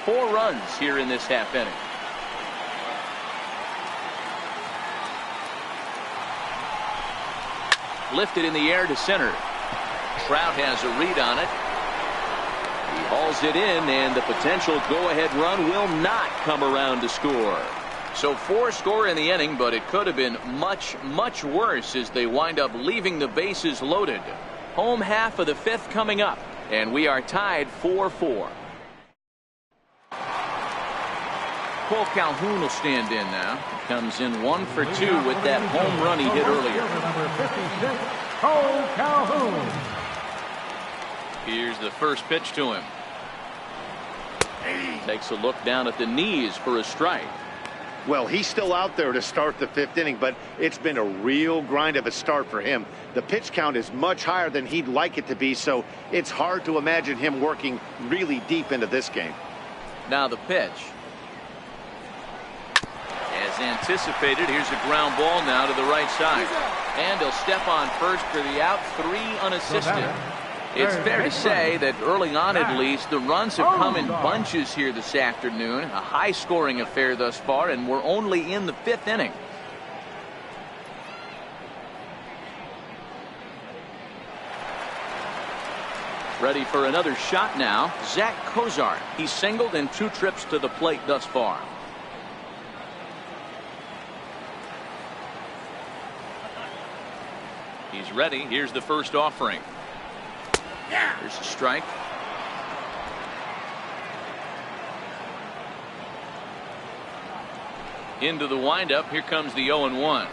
S1: Four runs here in this half inning. Lifted in the air to center. Trout has a read on it. He hauls it in, and the potential go-ahead run will not come around to score. So 4 score in the inning, but it could have been much, much worse as they wind up leaving the bases loaded. Home half of the 5th coming up, and we are tied 4-4. Cole Calhoun will stand in now. Comes in 1 for 2 with that home run he hit earlier.
S3: Number 56, Cole Calhoun.
S1: Here's the first pitch to him. Takes a look down at the knees for a strike.
S2: Well, he's still out there to start the 5th inning, but it's been a real grind of a start for him. The pitch count is much higher than he'd like it to be, so it's hard to imagine him working really deep into this game.
S1: Now the pitch. As anticipated, here's a ground ball now to the right side. And he'll step on first for the out, 3 unassisted. It's fair to say that early on, at least, the runs have come in bunches here this afternoon. A high-scoring affair thus far, and we're only in the 5th inning. Ready for another shot now. Zach Cozart. He's singled in 2 trips to the plate thus far. He's ready. Here's the first offering. Here's a strike. Into the windup. Here comes the 0-1.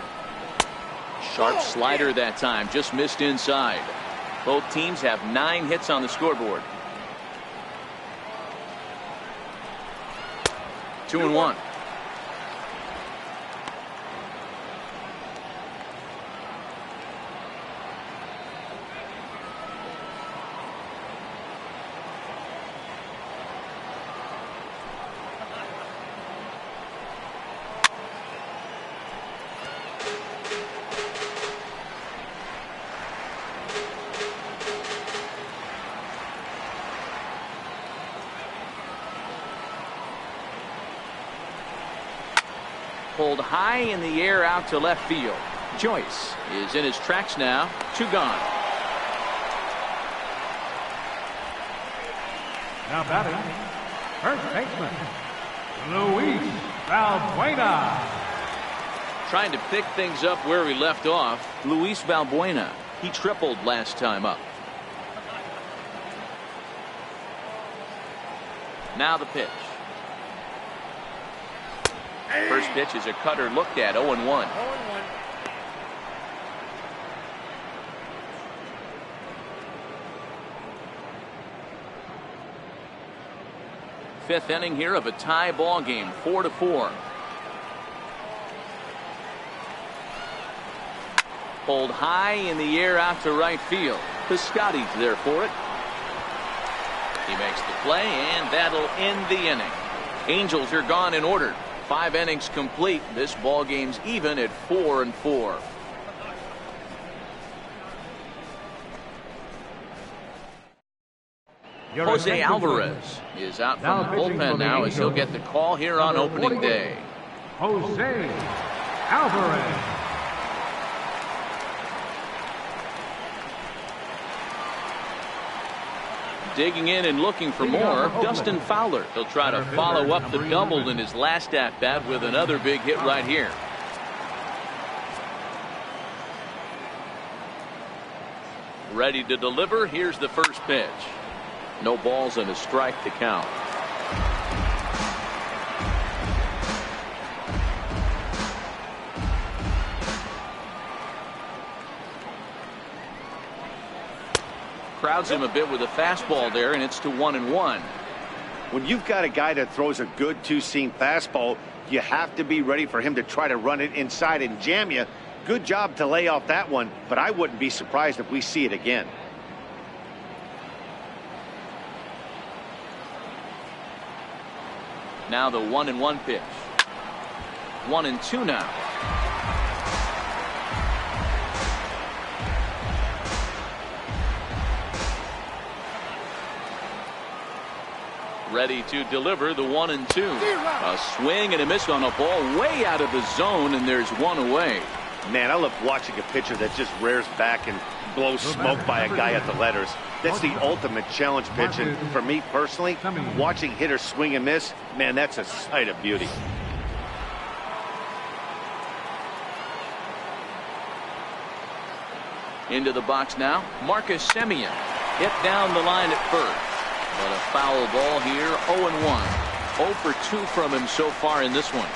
S1: Sharp slider that time. Just missed inside. Both teams have 9 hits on the scoreboard. 2-1. Pulled high in the air out to left field. Joyce is in his tracks now. 2 gone.
S3: Now batting, first baseman, Luis Valbuena.
S1: Trying to pick things up where he left off. Luis Valbuena. He tripled last time up. Now the pitch. First pitch is a cutter looked at. 0-1. Fifth inning here of a tie ball game. 4-4. Pulled high in the air out to right field. Piscotty's there for it. He makes the play, and that'll end the inning. Angels are gone in order. 5 innings complete. This ball game's even at 4-4. Jose Alvarez is out from the bullpen now as he'll get the call here on opening day.
S3: Jose Alvarez.
S1: Digging in and looking for more, Dustin Fowler. He'll try to follow up the double in his last at-bat with another big hit right here. Ready to deliver. Here's the first pitch. No balls and a strike to count. Crowds him a bit with a fastball there, and it's to 1-1.
S2: When you've got a guy that throws a good 2-seam fastball, you have to be ready for him to try to run it inside and jam you. Good job to lay off that one, but I wouldn't be surprised if we see it again.
S1: Now the 1-1 pitch. 1-2 now. Ready to deliver the 1-2. A swing and a miss on a ball way out of the zone, and there's one away.
S2: Man, I love watching a pitcher that just rears back and blow smoke by a guy at the letters. That's the ultimate challenge pitch. And for me personally, watching hitters swing and miss, man, that's a sight of beauty.
S1: Into the box now, Marcus Semien. Hit down the line at first. But a foul ball here, 0-1. 0 for 2 from him so far in this one.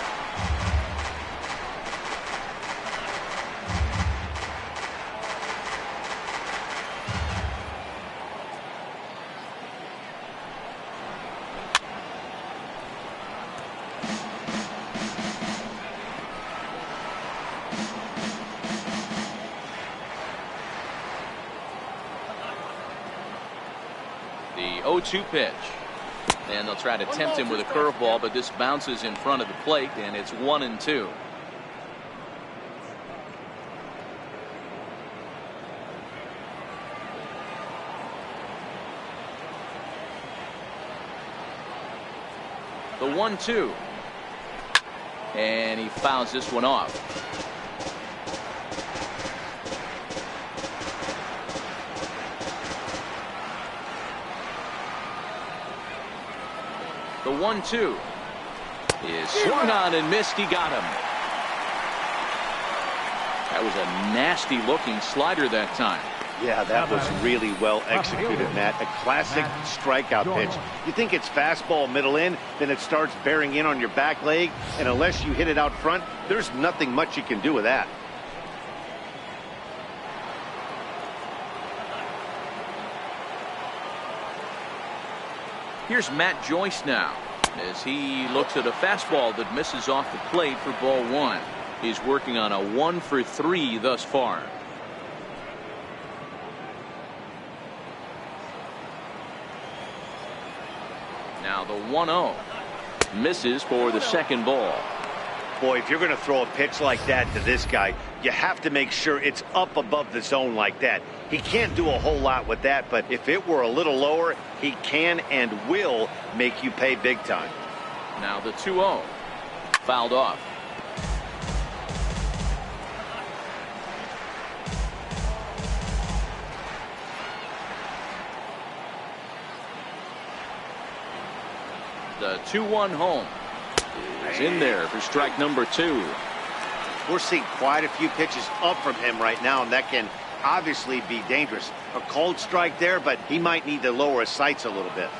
S1: The 0-2 pitch. And they'll try to tempt him with a curveball, but this bounces in front of the plate, and it's 1-2. The 1-2. And he fouls this one off. The 1-2 is swung on and missed. He got him. That was a nasty looking slider that time.
S2: Yeah, that was really well executed, Matt. A classic strikeout pitch. You think it's fastball middle in, then it starts bearing in on your back leg, and unless you hit it out front, there's nothing much you can do with that.
S1: Here's Matt Joyce now as he looks at a fastball that misses off the plate for ball 1. He's working on a 1 for 3 thus far. Now the 1-0 misses for the second ball.
S2: Boy, if you're going to throw a pitch like that to this guy, you have to make sure it's up above the zone like that. He can't do a whole lot with that, but if it were a little lower, he can and will make you pay big time.
S1: Now the 2-0 fouled off. The 2-1 home is in there for strike number 2.
S2: We're seeing quite a few pitches up from him right now, and that can obviously be dangerous. A cold strike there, but he might need to lower his sights a little bit.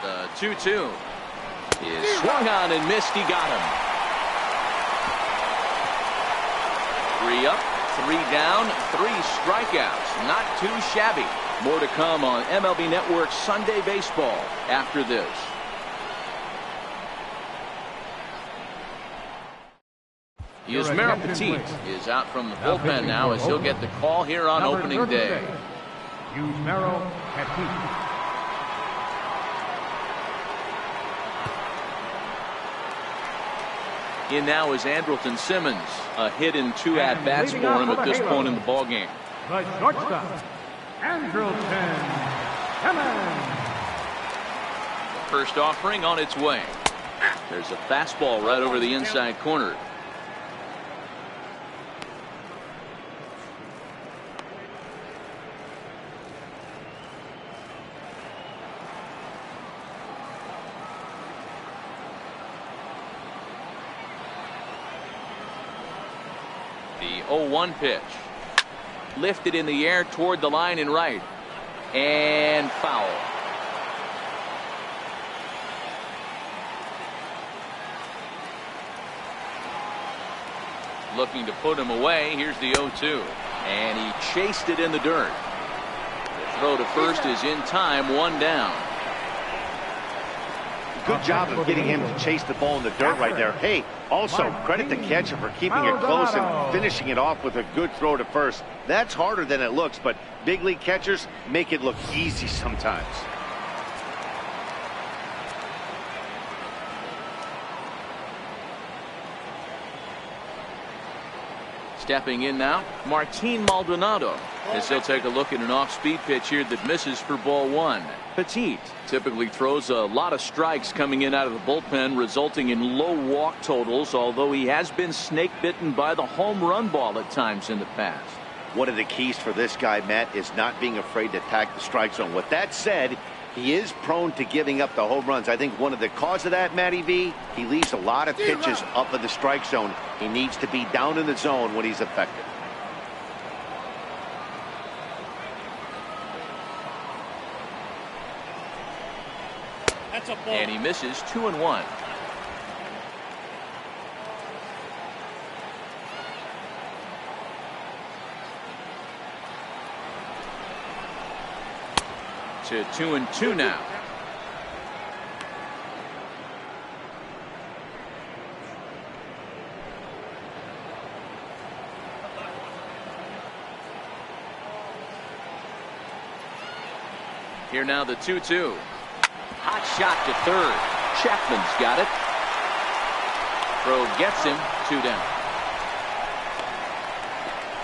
S1: The 2-2 is swung on and missed. He got him. 3 up, 3 down, 3 strikeouts. Not too shabby. More to come on MLB Network Sunday Baseball after this. Yusmeiro Petit is out from the bullpen now as he'll get the call here on opening day.
S3: Yusmeiro Petit.
S1: In now is Andrelton Simmons. A hit and 2 at-bats for him at this point in the ballgame.
S3: The shortstop, Andrelton Simmons.
S1: First offering on its way. There's a fastball right over the inside corner. The 0-1 pitch. Lifted in the air toward the line and right. And foul. Looking to put him away. Here's the 0-2. And he chased it in the dirt. The throw to first is in time. 1 down.
S2: Good job of getting him to chase the ball in the dirt right there. Hey, also credit the catcher for keeping it close and finishing it off with a good throw to first. That's harder than it looks, but big league catchers make it look easy sometimes.
S1: Stepping in now, Martin Maldonado, as he'll take a look at an off-speed pitch here that misses for ball one. Petit typically throws a lot of strikes coming in out of the bullpen, resulting in low walk totals, although he has been snake bitten by the home run ball at times in the past.
S2: One of the keys for this guy, Matt, is not being afraid to attack the strike zone. With that said, he is prone to giving up the home runs. I think one of the cause of that, Matty V, he leaves a lot of pitches up in the strike zone. He needs to be down in the zone when he's effective.
S1: And he misses 2-1. To 2-2 now. Here now the 2-2. Hot shot to third. Chapman's got it. Throw gets him. 2 down.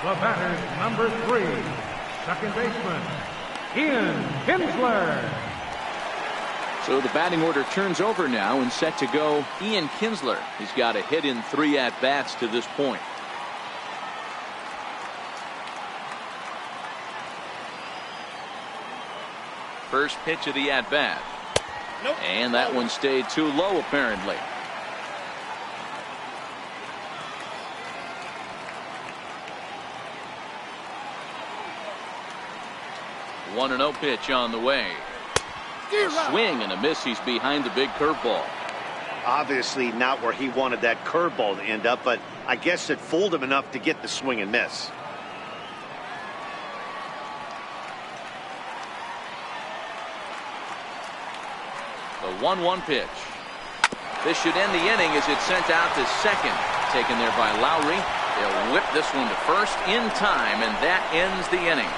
S3: The batter, number 3, second baseman, Ian Kinsler.
S1: So the batting order turns over now and set to go. Ian Kinsler. He's got a hit in 3 at-bats to this point. First pitch of the at-bat. Nope. And that one stayed too low, apparently. One 1-0 pitch on the way. A swing and a miss. He's behind the big curveball.
S2: Obviously not where he wanted that curveball to end up, but I guess it fooled him enough to get the swing and miss.
S1: The 1-1 pitch. This should end the inning as it's sent out to second. Taken there by Lowry. They'll whip this one to first in time, and that ends the inning.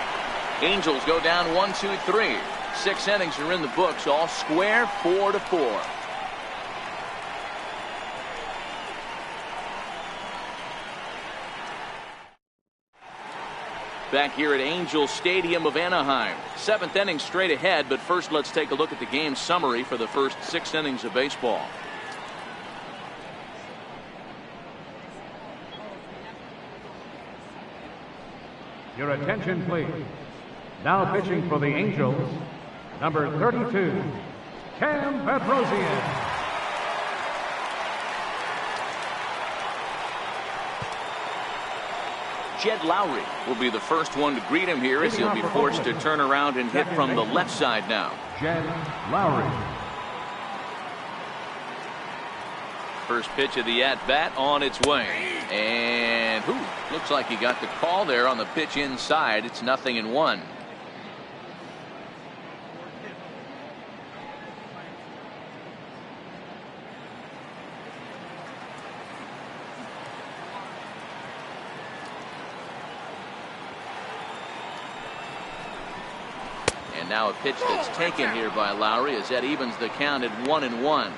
S1: Angels go down 1-2-3. 6 innings are in the books, all square, 4-4. Back here at Angel Stadium of Anaheim. 7th inning straight ahead, but first let's take a look at the game summary for the first 6 innings of baseball.
S3: Your attention, please. Now pitching for the Angels, number 32, Cam Petrosian.
S1: Jed Lowry will be the first one to greet him here as he'll be forced to turn around and hit from the left side now.
S3: Jed Lowry.
S1: First pitch of the at-bat on its way. And looks like he got the call there on the pitch inside. It's 0-1. And now a pitch that's taken here by Lowry as that evens the count at 1-1.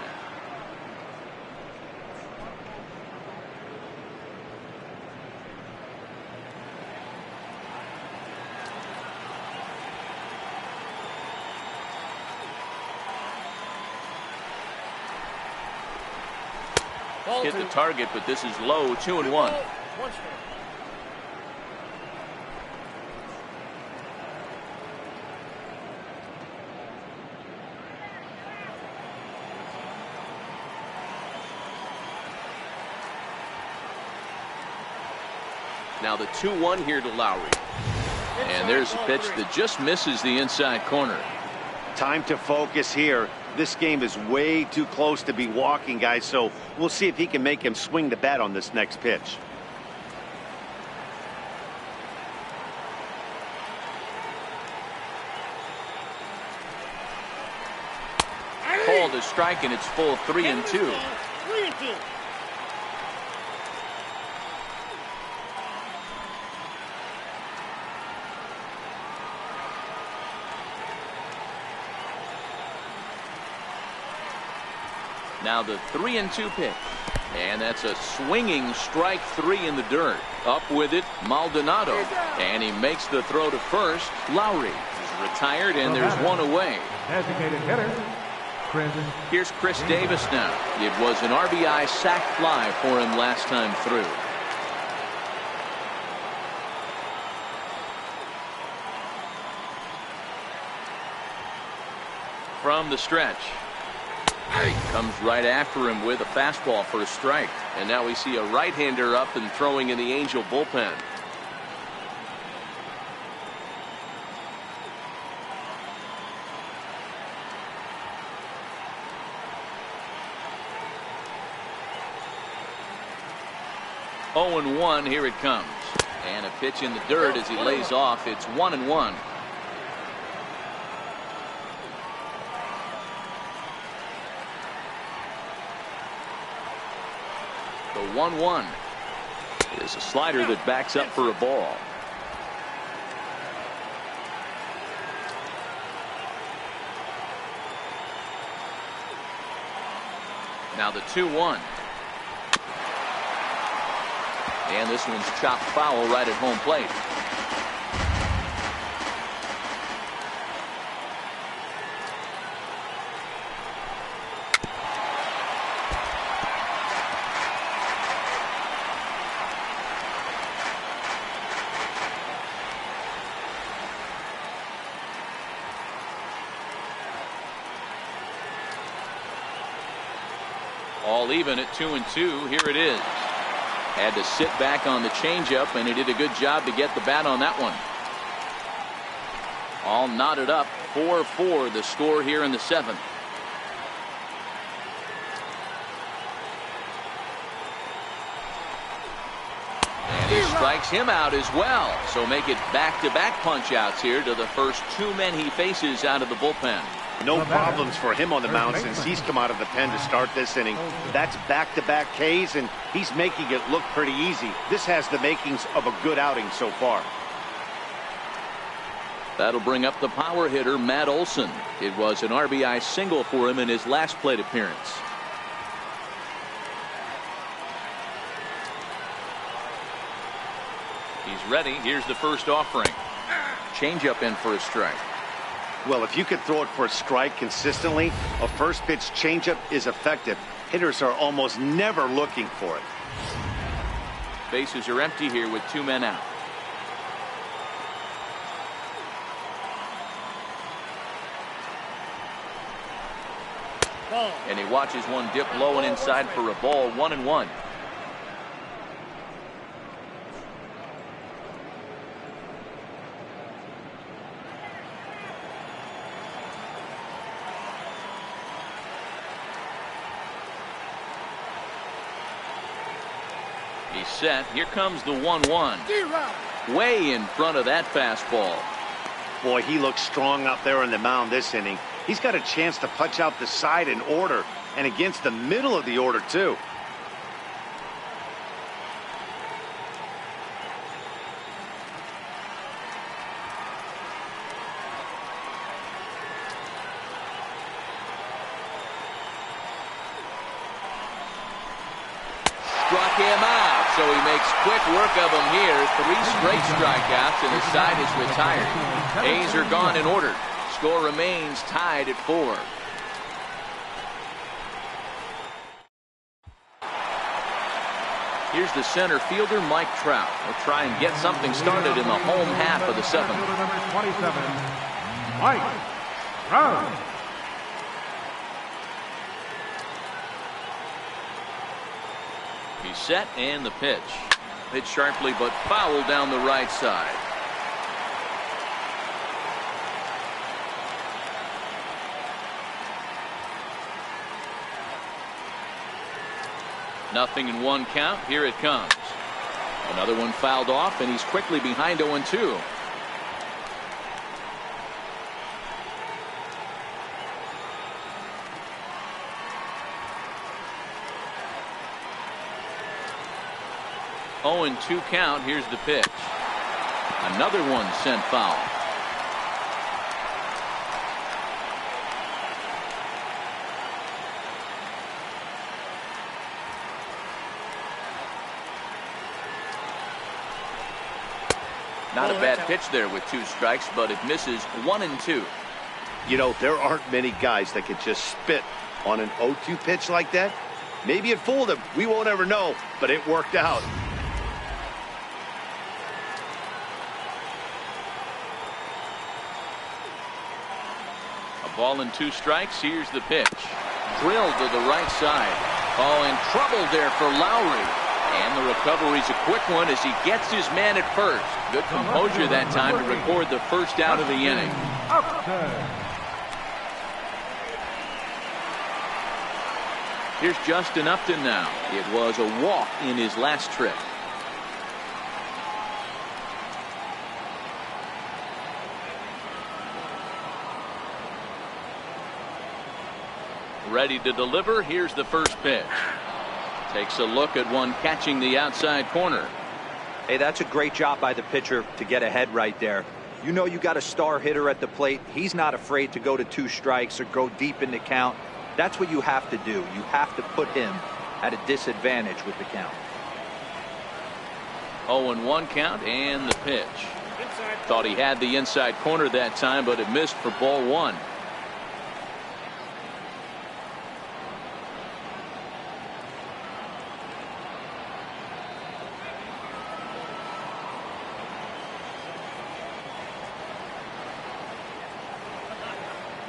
S1: Hit the target, but this is low. 2-1. Now the 2-1 here to Lowry. And there's a pitch that just misses the inside corner.
S2: Time to focus here. This game is way too close to be walking, guys, so we'll see if he can make him swing the bat on this next pitch.
S1: Called a strike, and it's full 3-2. Now the 3-2 pitch. And that's a swinging strike 3 in the dirt. Up with it, Maldonado. And he makes the throw to first. Lowry is retired, and there's one away.
S3: Designated hitter, Chris.
S1: Here's Chris Davis now. It was an RBI sac fly for him last time through. From the stretch. Comes right after him with a fastball for a strike. And now we see a right-hander up and throwing in the Angel bullpen. Oh and 1, here it comes. And a pitch in the dirt as he lays off. It's 1-1. The 1-1 is a slider that backs up for a ball. Now the 2-1. And this one's chopped foul right at home plate. All even at 2-2. Here it is. Had to sit back on the changeup, and he did a good job to get the bat on that one. All knotted up. 4-4 the score here in the 7th. And he strikes him out as well. So make it back-to-back punch-outs here to the first 2 men he faces out of the bullpen.
S2: No problems for him on the mound since he's come out of the pen to start this inning. That's back-to-back Ks, and he's making it look pretty easy. This has the makings of a good outing so far.
S1: That'll bring up the power hitter, Matt Olson. It was an RBI single for him in his last plate appearance. He's ready. Here's the first offering. Changeup in for a strike.
S2: Well, if you could throw it for a strike consistently, a first pitch changeup is effective. Hitters are almost never looking for it.
S1: Bases are empty here with 2 men out. And he watches one dip low and inside for a ball. 1-1. He's set. Here comes the 1-1. Way in front of that fastball.
S2: Boy, he looks strong out there on the mound this inning. He's got a chance to punch out the side in order, and against the middle of the order, too.
S1: Struck him out, so he makes quick work of him here. 3 straight strikeouts, and his side is retired. A's are gone in order. Score remains tied at 4. Here's the center fielder, Mike Trout. He'll try and get something started in the home half of the 7th.
S3: Number 27, Mike Trout.
S1: He's set, and the pitch. Hit sharply but foul down the right side. Nothing in 1 count. Here it comes. Another one fouled off, and he's quickly behind 0-2. Oh, and 2 count. Here's the pitch. Another one sent foul. Not a bad pitch there with 2 strikes, but it misses 1-2.
S2: You know, there aren't many guys that can just spit on an 0-2 pitch like that. Maybe it fooled him. We won't ever know, but it worked out.
S1: A ball and 2 strikes. Here's the pitch. Drilled to the right side. Oh, and trouble there for Lowry. And the recovery's a quick one as he gets his man at first. Good composure that time to record the first out of the inning. Here's Justin Upton now. It was a walk in his last trip. Ready to deliver. Here's the first pitch. Takes a look at one catching the outside corner.
S4: Hey, that's a great job by the pitcher to get ahead right there. You know you got a star hitter at the plate. He's not afraid to go to 2 strikes or go deep in the count. That's what you have to do. You have to put him at a disadvantage with the count.
S1: 0-1 count and the pitch. Thought he had the inside corner that time, but it missed for ball 1.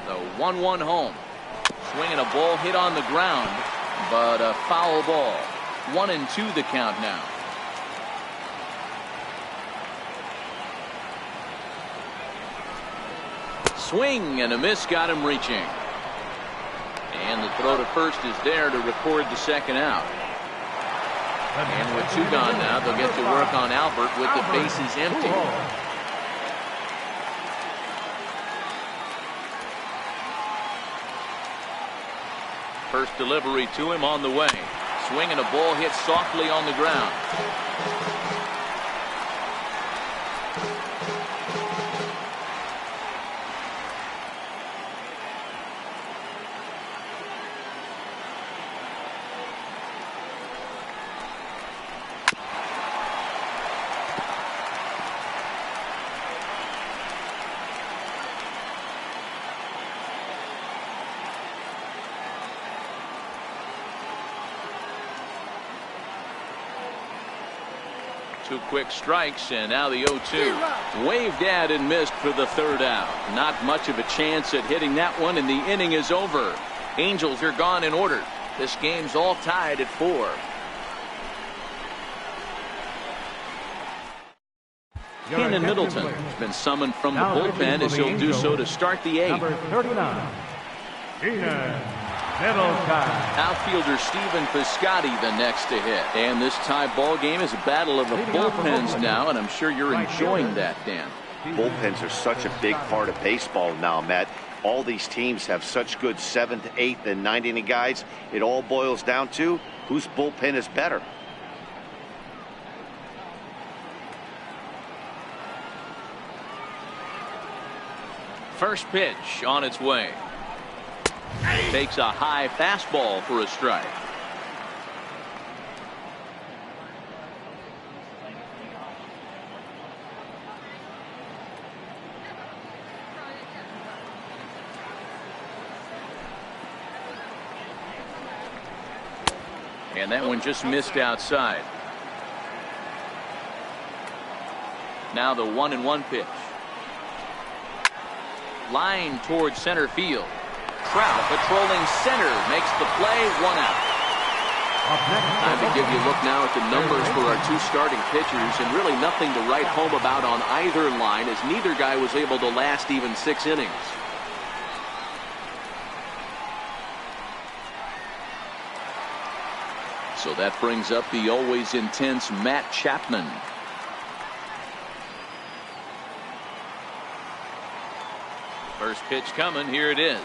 S1: The 1-1 home. Swinging a ball hit on the ground, but a foul ball. 1-2 the count now. Swing and a miss got him reaching. And the throw to first is there to record the second out. And with 2 gone now, they'll get to work on Albert with the bases empty. First delivery to him on the way. Swinging a ball hit softly on the ground. Two quick strikes, and now the 0-2. Waved at and missed for the third out. Not much of a chance at hitting that one, and the inning is over. Angels are gone in order. This game's all tied at 4. Kenan Middleton has been summoned from the bullpen as he'll do so to start the 8th.
S3: Number 39, Kenan Middleton.
S1: Outfielder Stephen Piscotty the next to hit. And this tie ball game is a battle of the bullpens now, and I'm sure you're enjoying that, Dan.
S2: Bullpens are such a big part of baseball now, Matt. All these teams have such good 7th, 8th, and 9th inning guys. It all boils down to whose bullpen is better.
S1: First pitch on its way. Takes a high fastball for a strike. And that one just missed outside. Now the 1-1 pitch. Line towards center field. Trout patrolling center makes the play. 1 out. Time to give you a look now at the numbers for our 2 starting pitchers, and really nothing to write home about on either line, as neither guy was able to last even 6 innings. So that brings up the always intense Matt Chapman. First pitch coming. Here it is.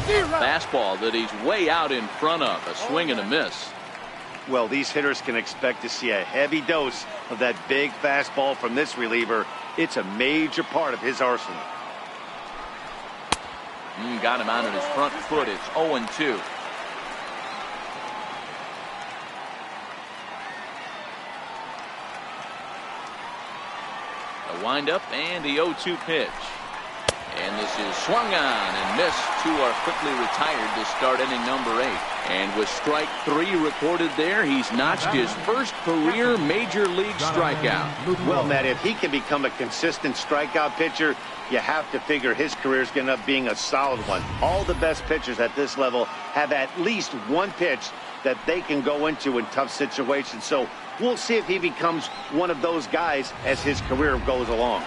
S1: Fastball that he's way out in front of. A swing and a miss.
S2: Well, these hitters can expect to see a heavy dose of that big fastball from this reliever. It's a major part of his arsenal.
S1: Got him out on his front foot. It's 0-2. The windup and the 0-2 pitch. And this is swung on and missed. Two are quickly retired to start inning number 8. And with strike 3 recorded there, he's notched his first career major league strikeout.
S2: Well, Matt, if he can become a consistent strikeout pitcher, you have to figure his career is going to end up being a solid one. All the best pitchers at this level have at least one pitch that they can go into in tough situations. So we'll see if he becomes one of those guys as his career goes along.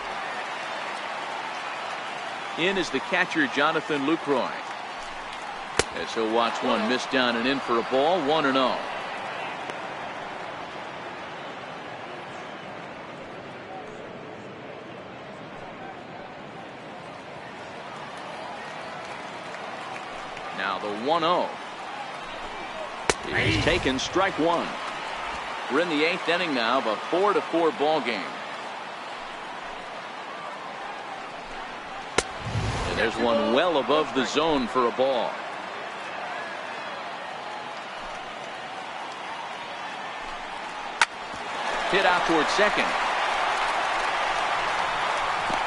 S1: In is the catcher, Jonathan Lucroy. As he'll watch one miss down and in for a ball, 1-0. Now the 1-0 is taken, strike 1. We're in the 8th inning now of a 4-4 ball game. And there's one well above the zone for a ball. Hit out towards second.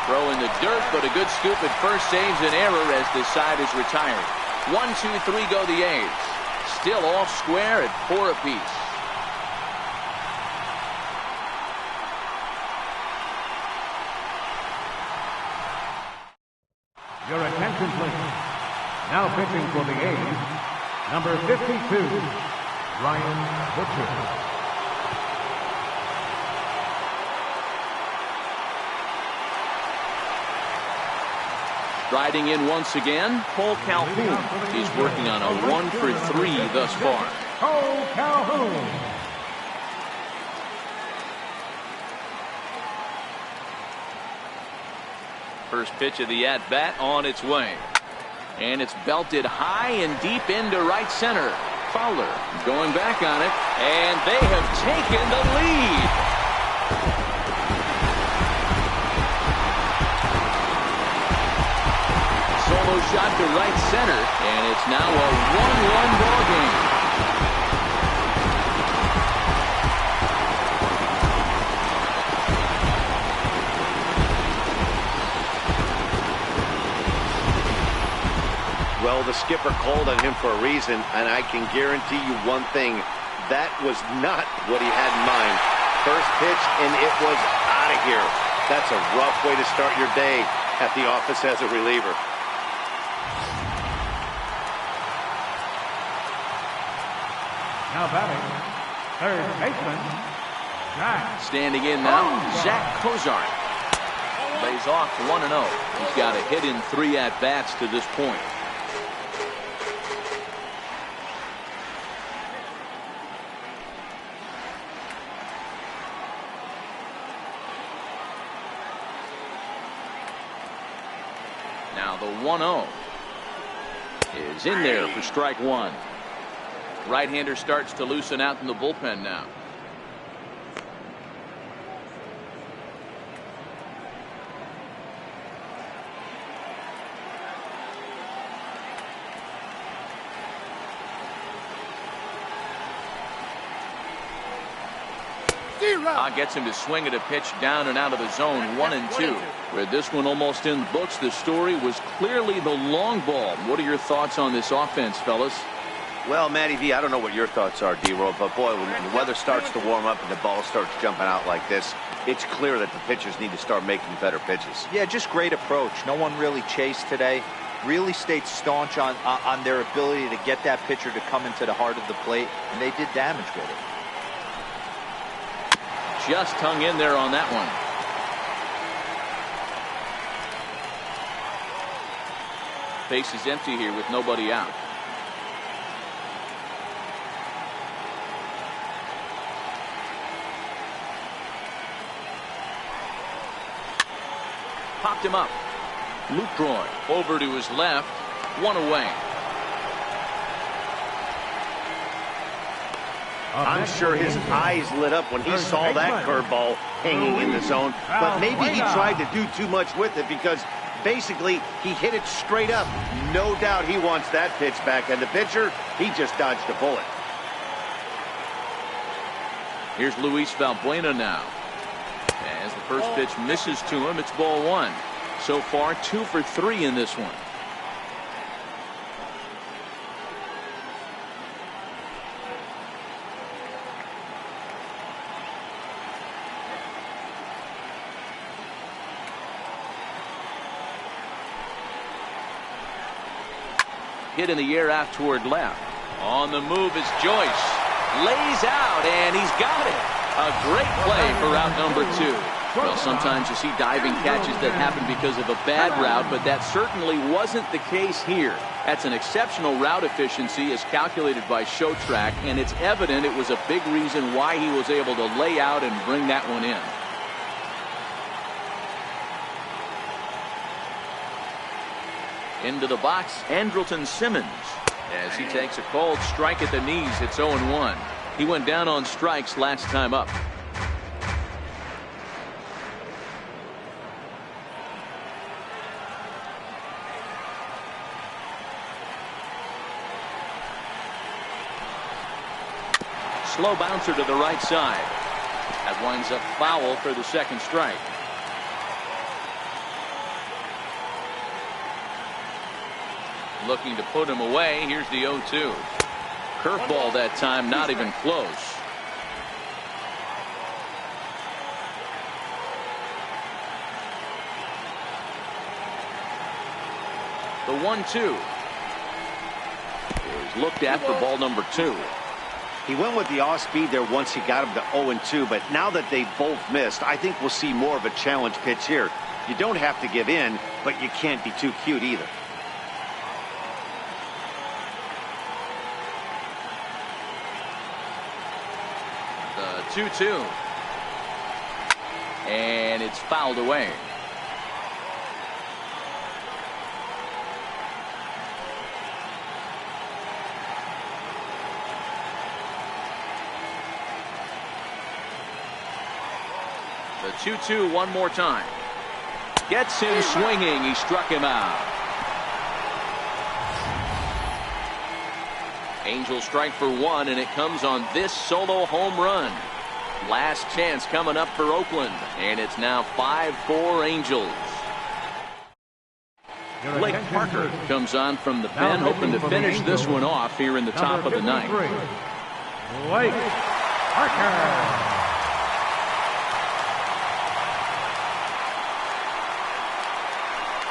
S1: Throw in the dirt, but a good scoop at first saves an error as this side is retired. 1, 2, 3 go the A's. Still all square at 4 apiece.
S3: Your attention, please. Now pitching for the A's, number 52, Ryan Butcher.
S1: Riding in once again, Cole Calhoun. He's working on a 1 for 3 thus far.
S3: Cole Calhoun.
S1: First pitch of the at-bat on its way. And it's belted high and deep into right center. Fowler going back on it, and they have taken the lead. Solo shot to right center, and it's now a 1-1 ball game.
S2: Well, the skipper called on him for a reason, and I can guarantee you one thing. That was not what he had in mind. First pitch, and it was out of here. That's a rough way to start your day at the office as a reliever.
S3: Now batting, third baseman, Jack.
S1: Standing in now, Zach Cozart. Lays off 1-0. He's got a hit in 3 at-bats to this point. Now the 1-0 is in there for strike 1. Right-hander starts to loosen out in the bullpen now. Gets him to swing at a pitch down and out of the zone, 1-2. With this one almost in the books, the story was clearly the long ball. What are your thoughts on this offense, fellas?
S2: Well, Matty V, I don't know what your thoughts are, D-Roll, but boy, when the weather starts to warm up and the ball starts jumping out like this, it's clear that the pitchers need to start making better pitches.
S4: Yeah, just great approach. No one really chased today. Really stayed staunch on their ability to get that pitcher to come into the heart of the plate, and they did damage with it.
S1: Just hung in there on that one. Base is empty here with nobody out. Popped him up. Lucroy over to his left. 1 away.
S2: I'm sure his eyes lit up when he saw that curveball hanging in the zone, but maybe he tried to do too much with it because basically he hit it straight up. No doubt he wants that pitch back, and the pitcher, he just dodged a bullet.
S1: Here's Luis Valbuena now. As the first pitch misses to him, it's ball one. So far, 2 for 3 in this one. Hit in the air out toward left. On the move is Joyce. Lays out, and he's got it. A great play for route number 2. Well, sometimes you see diving catches that happen because of a bad route, but that certainly wasn't the case here. That's an exceptional route efficiency as calculated by ShowTrack, and it's evident it was a big reason why he was able to lay out and bring that one in. Into the box, Andrelton Simmons. As he takes a cold strike at the knees, it's 0-1. He went down on strikes last time up. Slow bouncer to the right side. That winds up foul for the second strike. Looking to put him away. Here's the 0-2. Curveball that time, not even close. The 1-2 is looked at for ball number 2.
S2: He went with the off speed there once he got him to 0-2, but now that they both missed, I think we'll see more of a challenge pitch here. You don't have to give in, but you can't be too cute either.
S1: The 2-2. And it's fouled away. The 2-2 one more time. Gets him swinging. He struck him out. Angels strike for 1, and it comes on this solo home run. Last chance coming up for Oakland, and it's now 5-4 Angels. Blake Parker comes on from the pen, hoping to finish this one off here in the top of the ninth.
S3: Blake Parker.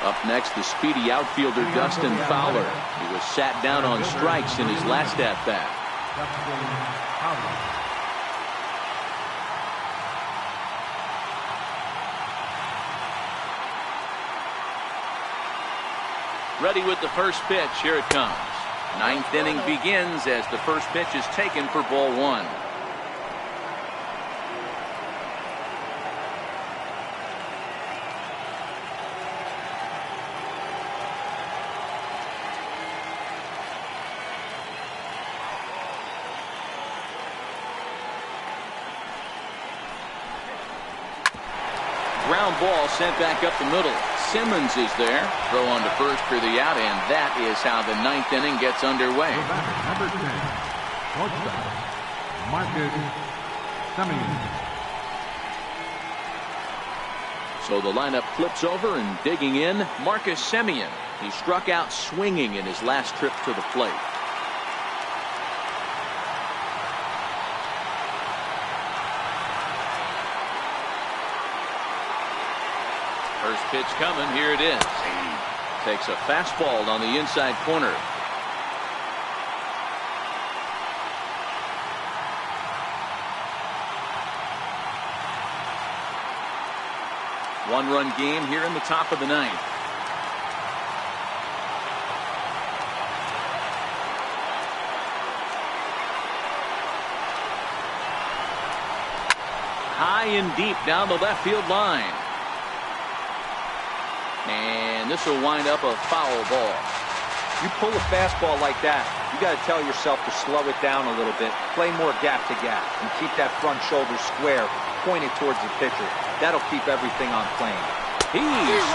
S1: Up next, the speedy outfielder Dustin Fowler. He was sat down on strikes in his last at-bat. Ready with the first pitch. Here it comes. Ninth inning begins as the first pitch is taken for ball 1. Ground ball sent back up the middle. Simmons is there. Throw on to first for the out, and that is how the ninth inning gets underway.
S3: Number 10, shortstop, Marcus Semien.
S1: So the lineup flips over, and digging in, Marcus Semien. He struck out swinging in his last trip to the plate. First pitch coming. Here it is. Takes a fastball on the inside corner. One-run game here in the top of the ninth. High and deep down the left field line. And this will wind up a foul ball.
S4: You pull a fastball like that, you got to tell yourself to slow it down a little bit, play more gap to gap, and keep that front shoulder square, pointed towards the pitcher. That'll keep everything on plane.
S1: He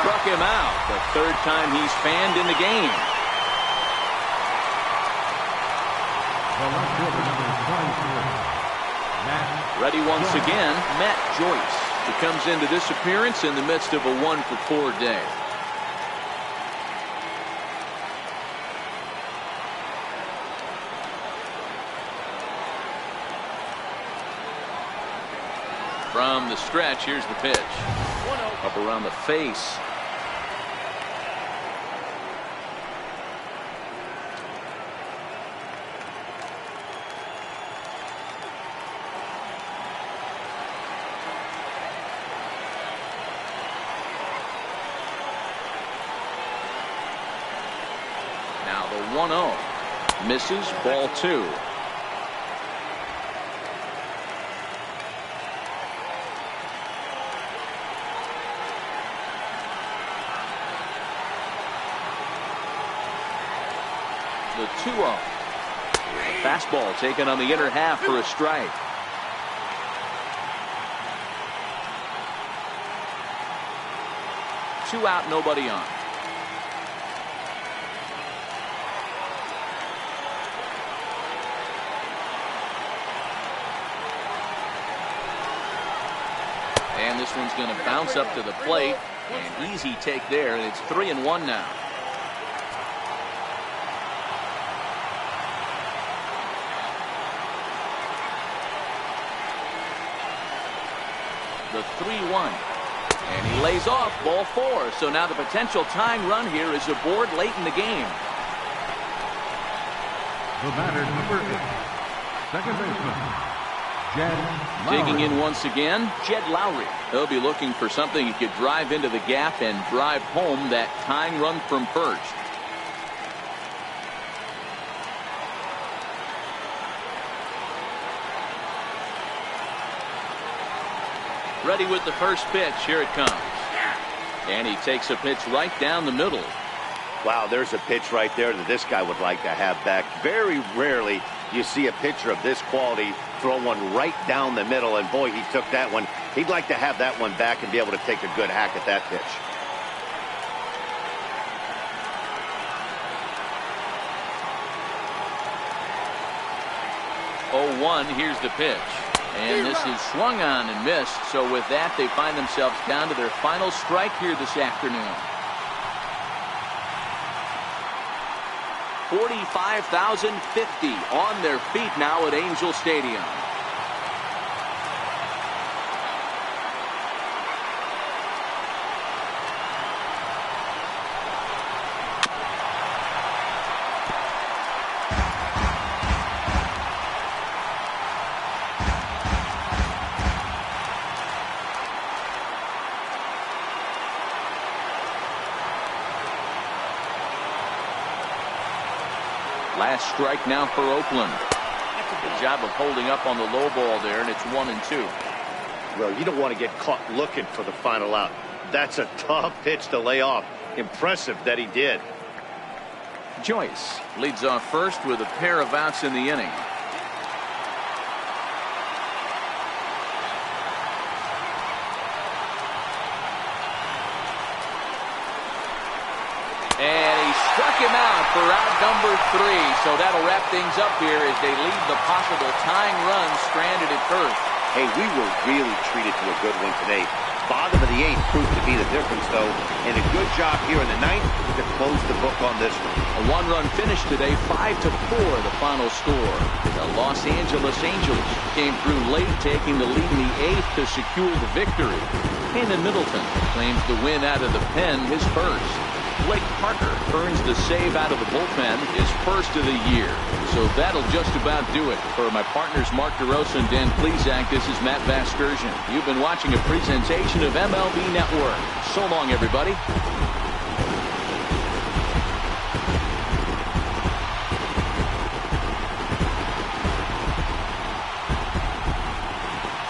S1: struck him out. The third time he's fanned in the game.
S3: The left fielder, number 23, Matt
S1: Ready once again, Matt Joyce. He comes into this appearance in the midst of a 1-for-4 day. From the stretch, here's the pitch. Up around the face. Now the 1-0. Misses, ball 2. The 2-0. Fastball taken on the inner half for a strike. Two out, nobody on. And this one's going to bounce up to the plate. An easy take there, and it's 3-1 now. The 3-1. And he lays off, ball 4. So now the potential tying run here is aboard late in the game.
S3: The batter, number 8, second baseman, Jed Lowry.
S1: Digging in once again, Jed Lowry. He'll be looking for something he could drive into the gap and drive home that tying run from first. Ready with the first pitch. Here it comes. And he takes a pitch right down the middle.
S2: Wow, there's a pitch right there that this guy would like to have back. Very rarely you see a pitcher of this quality throw one right down the middle, and boy, he took that one. He'd like to have that one back and be able to take a good hack at that pitch.
S1: Oh, 1, here's the pitch. And this is swung on and missed. So with that, they find themselves down to their final strike here this afternoon. 45,050 on their feet now at Angel Stadium. Last strike now for Oakland. Good job of holding up on the low ball there, and it's 1-2.
S2: Well, you don't want to get caught looking for the final out. That's a tough pitch to lay off. Impressive that he did.
S1: Joyce leads off first with a pair of outs in the inning. And he struck him out for out number 3. So that'll wrap things up here as they leave the possible tying run stranded at first.
S2: Hey, we were really treated to a good one today. Bottom of the 8th proved to be the difference, though, and a good job here in the 9th to close the book on this one.
S1: A 1-run finish today, 5-4 the final score. The Los Angeles Angels came through late, taking the lead in the 8th to secure the victory. Heyman Middleton claims the win out of the pen, his first. Blake Parker earns the save out of the bullpen, his first of the year. So that'll just about do it. For my partners Mark DeRosa and Dan Plesac, this is Matt Vasgersian. You've been watching a presentation of MLB Network. So long, everybody.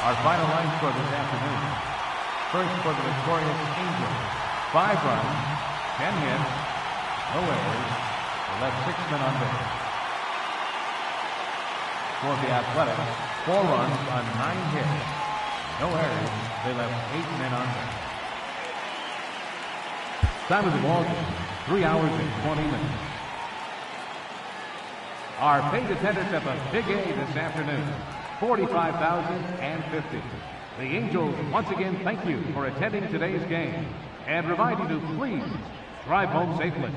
S3: Our final line score this afternoon. First for the victorious Angels, 5 runs, 10 hits, no errors, they left 6 men on base. For the Athletics, 4 runs on 9 hits, no errors, they left 8 men on base. Time of the ball game, 3 hours and 20 minutes. Our paid attendance at the Big A this afternoon, 45,050. The Angels once again thank you for attending today's game and remind you to please drive home safely.